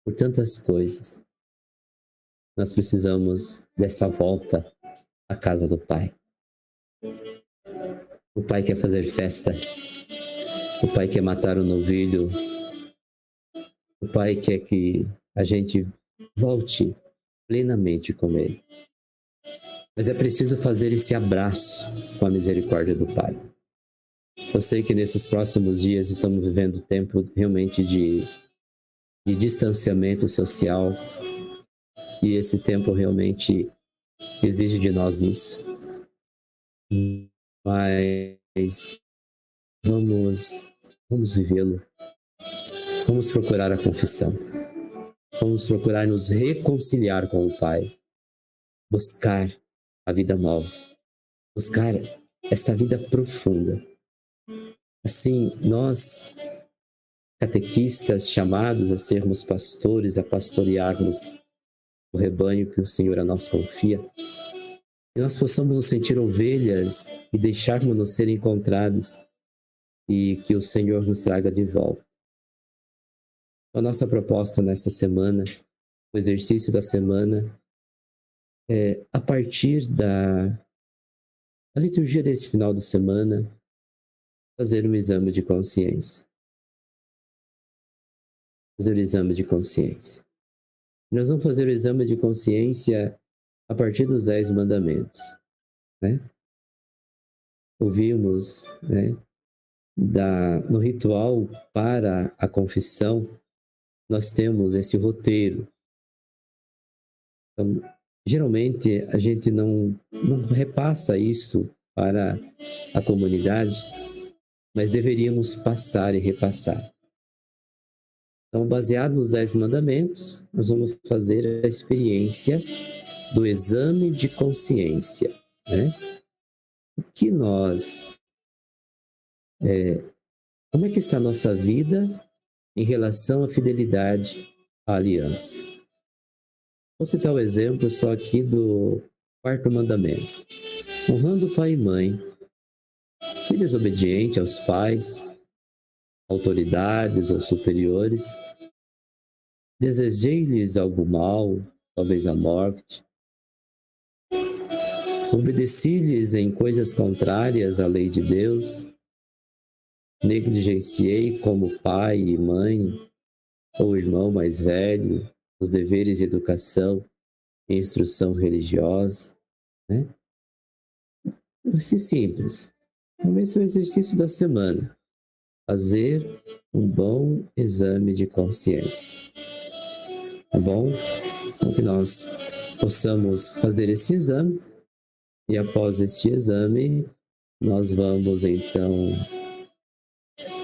por tantas coisas. Nós precisamos dessa volta à casa do Pai. O Pai quer fazer festa. O Pai quer matar o novilho. O Pai quer que a gente volte plenamente com Ele. Mas é preciso fazer esse abraço com a misericórdia do Pai. Eu sei que nesses próximos dias estamos vivendo tempo realmente de distanciamento social. E esse tempo realmente exige de nós isso. Mas vamos vivê-lo. Vamos procurar a confissão. Vamos procurar nos reconciliar com o Pai. Buscar a vida nova. Buscar esta vida profunda. Assim, nós, catequistas, chamados a sermos pastores, a pastorearmos o rebanho que o Senhor a nós confia, que nós possamos nos sentir ovelhas e deixarmos-nos ser encontrados e que o Senhor nos traga de volta. A nossa proposta nessa semana, o exercício da semana, é a partir da liturgia desse final de semana, fazer um exame de consciência. Fazer o exame de consciência. Nós vamos fazer o exame de consciência a partir dos 10 mandamentos, né? Ouvimos, né, no ritual para a confissão, nós temos esse roteiro. Então, geralmente a gente não repassa isso para a comunidade, mas deveríamos passar e repassar. Então, baseado nos 10 mandamentos, nós vamos fazer a experiência do exame de consciência, né? O que nós Como é que está a nossa vida em relação à fidelidade à aliança? Vou citar o exemplo só aqui do 4º mandamento. Honrando pai e mãe, fui desobediente aos pais, autoridades ou superiores, desejei-lhes algo mal, talvez a morte, obedeci-lhes em coisas contrárias à lei de Deus, negligenciei como pai e mãe ou irmão mais velho os deveres de educação e instrução religiosa, né? Assim simples. Esse é o exercício da semana. Fazer um bom exame de consciência. Tá bom? Então que nós possamos fazer esse exame e após este exame nós vamos então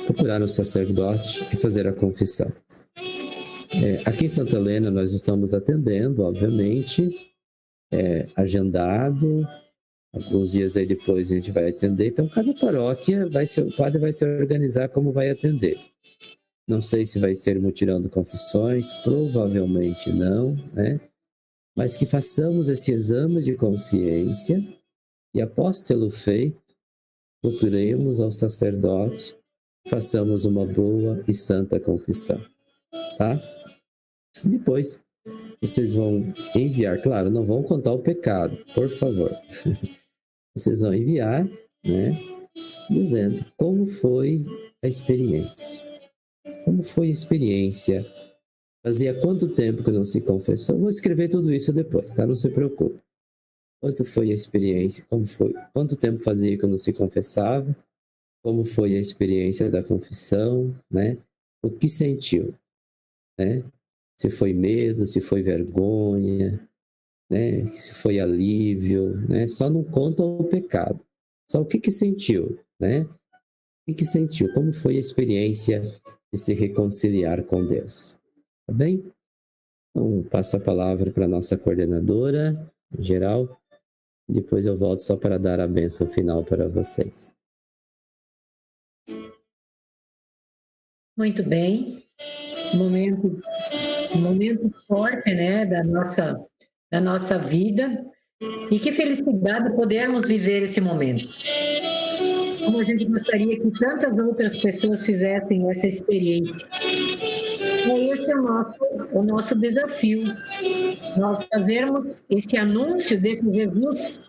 procurar o sacerdote e fazer a confissão. Aqui em Santa Helena nós estamos atendendo, obviamente, agendado. Alguns dias aí depois a gente vai atender. Então, cada paróquia, o padre vai se organizar como vai atender. Não sei se vai ser mutirando confissões, provavelmente não, né? Mas que façamos esse exame de consciência e, após tê-lo feito, procuremos ao sacerdote, façamos uma boa e santa confissão, tá? Depois, vocês vão enviar, claro, não vão contar o pecado, por favor. Vocês vão enviar, né, dizendo como foi a experiência. Como foi a experiência? Fazia quanto tempo que não se confessou? Eu vou escrever tudo isso depois, tá? Não se preocupe. Quanto foi a experiência? Como foi? Quanto tempo fazia que não se confessava? Como foi a experiência da confissão, né? O que sentiu, né? Se foi medo, se foi vergonha, né? Se foi alívio, né? Só não conta o pecado. Só o que sentiu, né? O que sentiu? Como foi a experiência de se reconciliar com Deus? Tá bem? Então, passo a palavra para a nossa coordenadora geral. Depois eu volto só para dar a bênção final para vocês. Muito bem. Momento forte, né, da nossa vida. E que felicidade podermos viver esse momento. Como a gente gostaria que tantas outras pessoas fizessem essa experiência. E esse é o nosso desafio. Nós fazermos esse anúncio desse Jesus,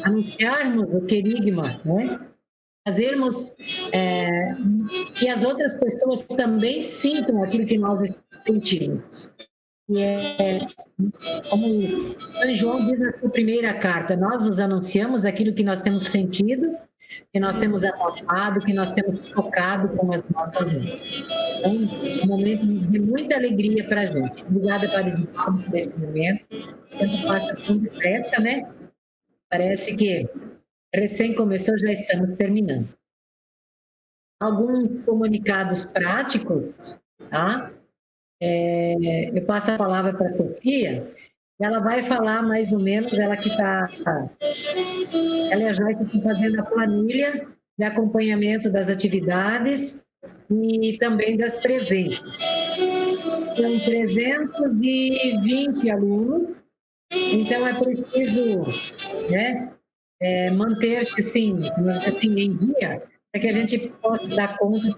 anunciarmos o querigma, né? Fazermos que as outras pessoas também sintam aquilo que nós sentimos. E como São João diz na sua primeira carta, nós nos anunciamos aquilo que nós temos sentido, que nós temos apalpado, que nós temos tocado com as nossas mãos. Então, um momento de muita alegria para a gente. Obrigada, Padre Divaldo, por esse momento. Tanto passa tão depressa, né? Parece que recém começou, já estamos terminando. Alguns comunicados práticos, tá? Eu passo a palavra para a Sofia, ela vai falar mais ou menos, ela já está fazendo a planilha de acompanhamento das atividades e também das presenças. São 320 alunos, então é preciso, né, manter-se assim em dia, para que a gente possa dar conta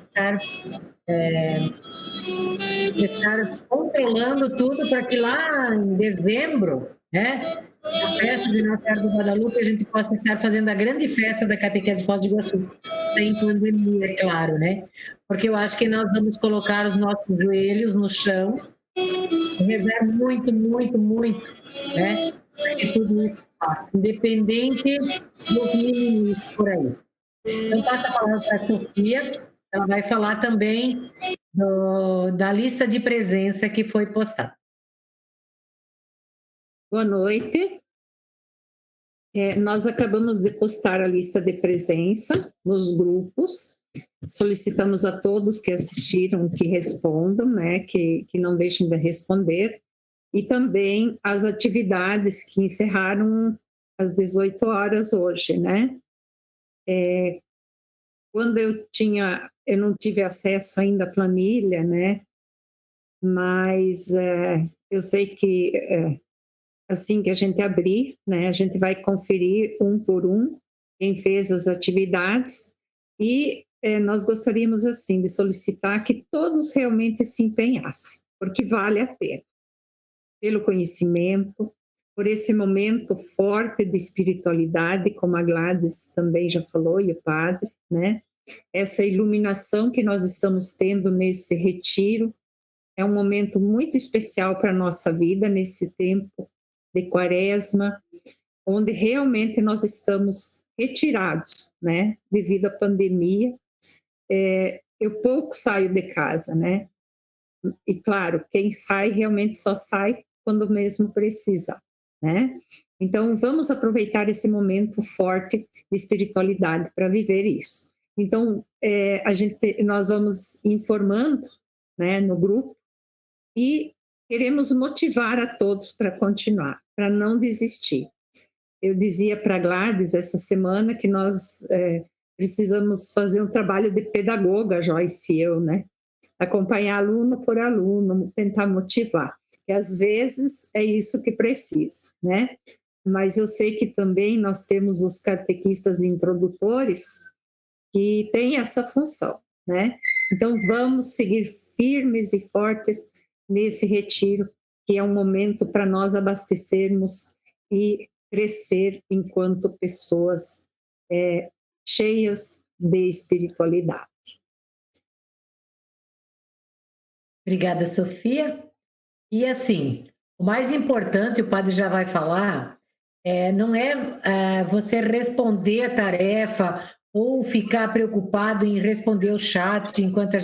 de estar controlando tudo para que lá em dezembro, né, na festa de Nossa Senhora do Guadalupe, a gente possa estar fazendo a grande festa da Catequese de Foz do Iguaçu, sem pandemia, é claro, né? Porque eu acho que nós vamos colocar os nossos joelhos no chão, rezar muito, muito, muito, né, para que tudo isso passe, independente dos meninos por aí. Então, passo a palavra para a Sofia, ela vai falar também da lista de presença que foi postada. Boa noite. Nós acabamos de postar a lista de presença nos grupos. Solicitamos a todos que assistiram que respondam, né, que não deixem de responder. E também as atividades que encerraram às 18 horas hoje, né? Quando eu não tive acesso ainda à planilha, né? Mas eu sei que assim que a gente abrir, né, a gente vai conferir um por um quem fez as atividades e nós gostaríamos assim de solicitar que todos realmente se empenhassem, porque vale a pena, pelo conhecimento, por esse momento forte de espiritualidade, como a Gladys também já falou, e o padre, né? Essa iluminação que nós estamos tendo nesse retiro é um momento muito especial para a nossa vida, nesse tempo de quaresma, onde realmente nós estamos retirados, né? Devido à pandemia. Eu pouco saio de casa, né? E claro, quem sai realmente só sai quando mesmo precisa, né? Então, vamos aproveitar esse momento forte de espiritualidade para viver isso. Então, nós vamos informando, né, no grupo, e queremos motivar a todos para continuar, para não desistir. Eu dizia para a Gladys essa semana que nós precisamos fazer um trabalho de pedagoga, Joyce e eu, né? Acompanhar aluno por aluno, tentar motivar. E às vezes é isso que precisa, né? Mas eu sei que também nós temos os catequistas introdutores que têm essa função, né? Então vamos seguir firmes e fortes nesse retiro, que é um momento para nós abastecermos e crescer enquanto pessoas cheias de espiritualidade. Obrigada, Sofia. E assim, o mais importante, o padre já vai falar, não é você responder a tarefa ou ficar preocupado em responder o chat enquanto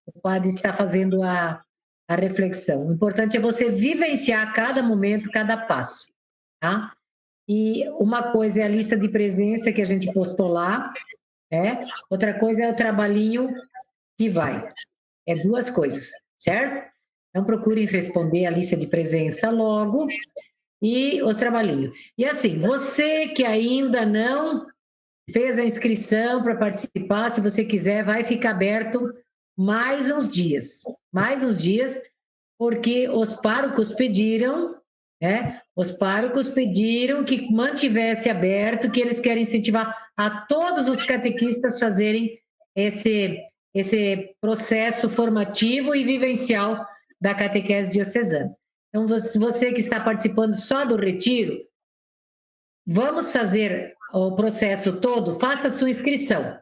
o padre está fazendo a reflexão. O importante é você vivenciar cada momento, cada passo, tá? E uma coisa é a lista de presença que a gente postou lá, outra coisa é o trabalhinho que vai. É duas coisas, certo? Então, procurem responder a lista de presença logo e os trabalhinhos. E assim, você que ainda não fez a inscrição para participar, se você quiser, vai ficar aberto mais uns dias, porque os párocos pediram, os párocos pediram que mantivesse aberto, que eles querem incentivar a todos os catequistas fazerem esse processo formativo e vivencial da catequese diocesana. Então, você que está participando só do retiro, vamos fazer o processo todo, faça a sua inscrição,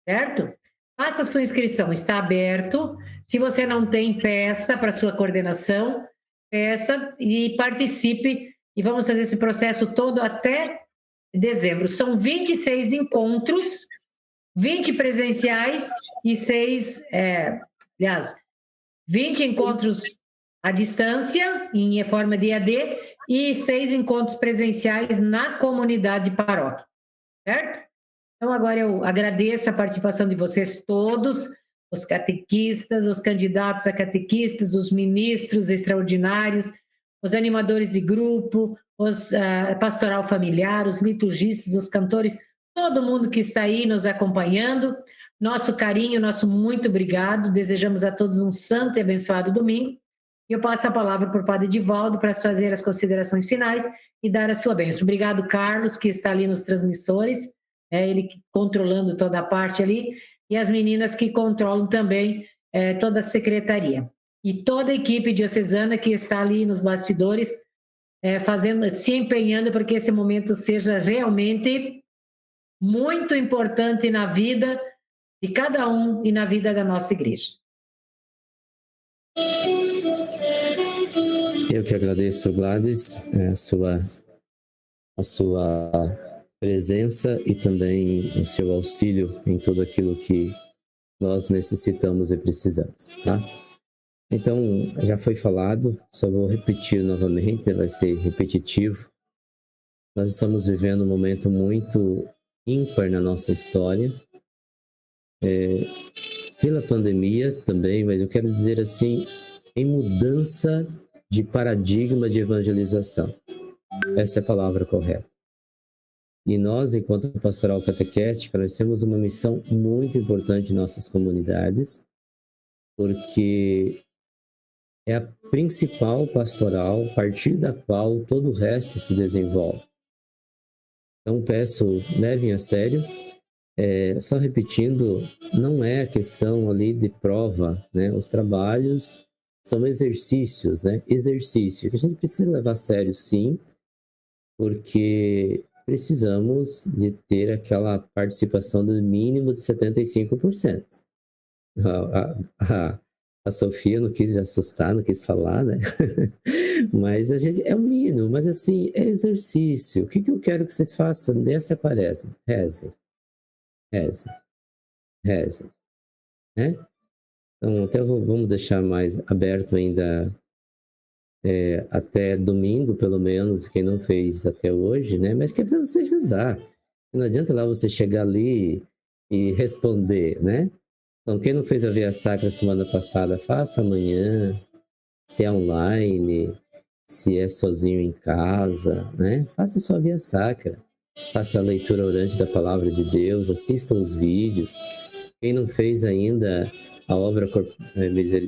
certo? Faça a sua inscrição, está aberto. Se você não tem, peça para a sua coordenação, peça e participe, e vamos fazer esse processo todo até dezembro. São 26 encontros, 20 presenciais e 20 encontros à distância, em forma de EAD, e 6 encontros presenciais na comunidade paróquia, certo? Então, agora eu agradeço a participação de vocês todos, os catequistas, os candidatos a catequistas, os ministros extraordinários, os animadores de grupo, os pastoral familiar, os liturgistas, os cantores, todo mundo que está aí nos acompanhando. Nosso carinho, nosso muito obrigado. Desejamos a todos um santo e abençoado domingo. E eu passo a palavra para o padre Divaldo para fazer as considerações finais e dar a sua bênção. Obrigado, Carlos, que está ali nos transmissores, ele controlando toda a parte ali, e as meninas que controlam também toda a secretaria. E toda a equipe diocesana que está ali nos bastidores, se empenhando para que esse momento seja realmente muito importante na vida de cada um e na vida da nossa igreja. Eu que agradeço, Gladys, a sua presença e também o seu auxílio em tudo aquilo que nós necessitamos e precisamos, tá? Então, já foi falado, só vou repetir novamente, vai ser repetitivo. Nós estamos vivendo um momento muito ímpar na nossa história, pela pandemia também, mas eu quero dizer assim, em mudança de paradigma de evangelização. Essa é a palavra correta. E nós, enquanto pastoral catequética, nós temos uma missão muito importante em nossas comunidades, porque é a principal pastoral, a partir da qual todo o resto se desenvolve. Então peço, levem a sério. Só repetindo, não é a questão ali de prova, né? Os trabalhos são exercícios, né? Exercício que a gente precisa levar a sério, sim, porque precisamos de ter aquela participação do mínimo de 75%. A Sofia não quis assustar, não quis falar, né? Mas a gente é o mínimo, mas assim, é exercício. O que eu quero que vocês façam nessa quaresma? Rezem. Rezem, né? Então, até vamos deixar mais aberto ainda até domingo, pelo menos, quem não fez até hoje, né? Mas que é para você rezar. Não adianta lá você chegar ali e responder, né? Então, quem não fez a Via Sacra semana passada, faça amanhã, se é online, se é sozinho em casa, né? Faça a sua Via Sacra. Faça a leitura orante da Palavra de Deus, assista os vídeos. Quem não fez ainda a obra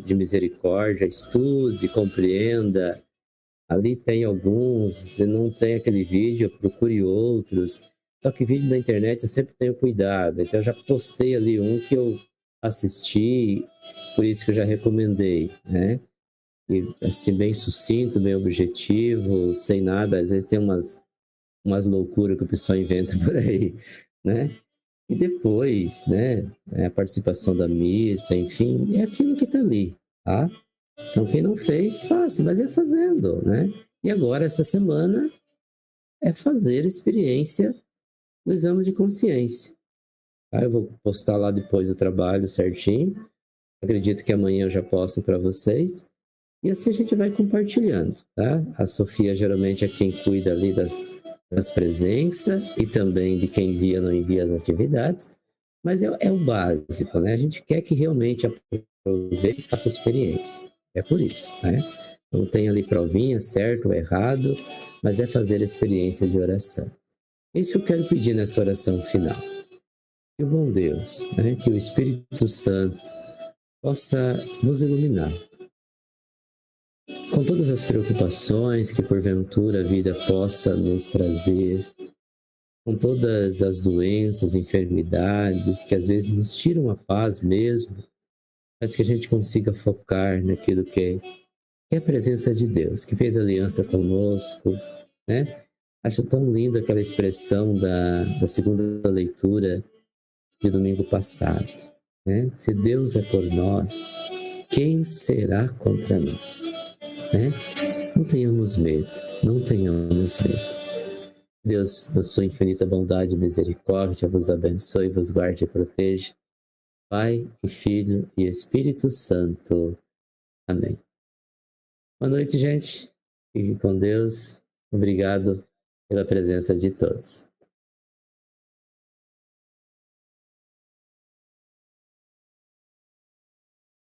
de misericórdia, estude, compreenda. Ali tem alguns, se não tem aquele vídeo, procure outros. Só que vídeo da internet eu sempre tenho cuidado. Então eu já postei ali um que eu assisti, por isso que eu já recomendei, né? E assim, bem sucinto, bem objetivo, sem nada. Às vezes tem umas loucuras que o pessoal inventa por aí, né? E depois, né, a participação da missa, enfim, é aquilo que está ali, tá? Então, quem não fez, faça, mas é fazendo, né? E agora, essa semana, é fazer a experiência do exame de consciência. Tá? Eu vou postar lá depois o trabalho certinho. Acredito que amanhã eu já posto para vocês. E assim a gente vai compartilhando, tá? A Sofia geralmente é quem cuida ali das presenças e também de quem envia ou não envia as atividades, mas é o básico, né? A gente quer que realmente aproveite e faça a experiência. É por isso, né? Não tem ali provinha, certo ou errado, mas é fazer a experiência de oração. É isso que eu quero pedir nessa oração final. Que o bom Deus, né? Que o Espírito Santo possa nos iluminar com todas as preocupações que porventura a vida possa nos trazer, com todas as doenças, enfermidades que às vezes nos tiram a paz mesmo, mas que a gente consiga focar naquilo que é a presença de Deus, que fez aliança conosco, né? Acho tão linda aquela expressão da segunda leitura de domingo passado, né? Se Deus é por nós, quem será contra nós? Né? Não tenhamos medo, não tenhamos medo. Deus, na sua infinita bondade e misericórdia, vos abençoe, vos guarde e proteja. Pai e Filho e Espírito Santo. Amém. Boa noite, gente. Fique com Deus. Obrigado pela presença de todos.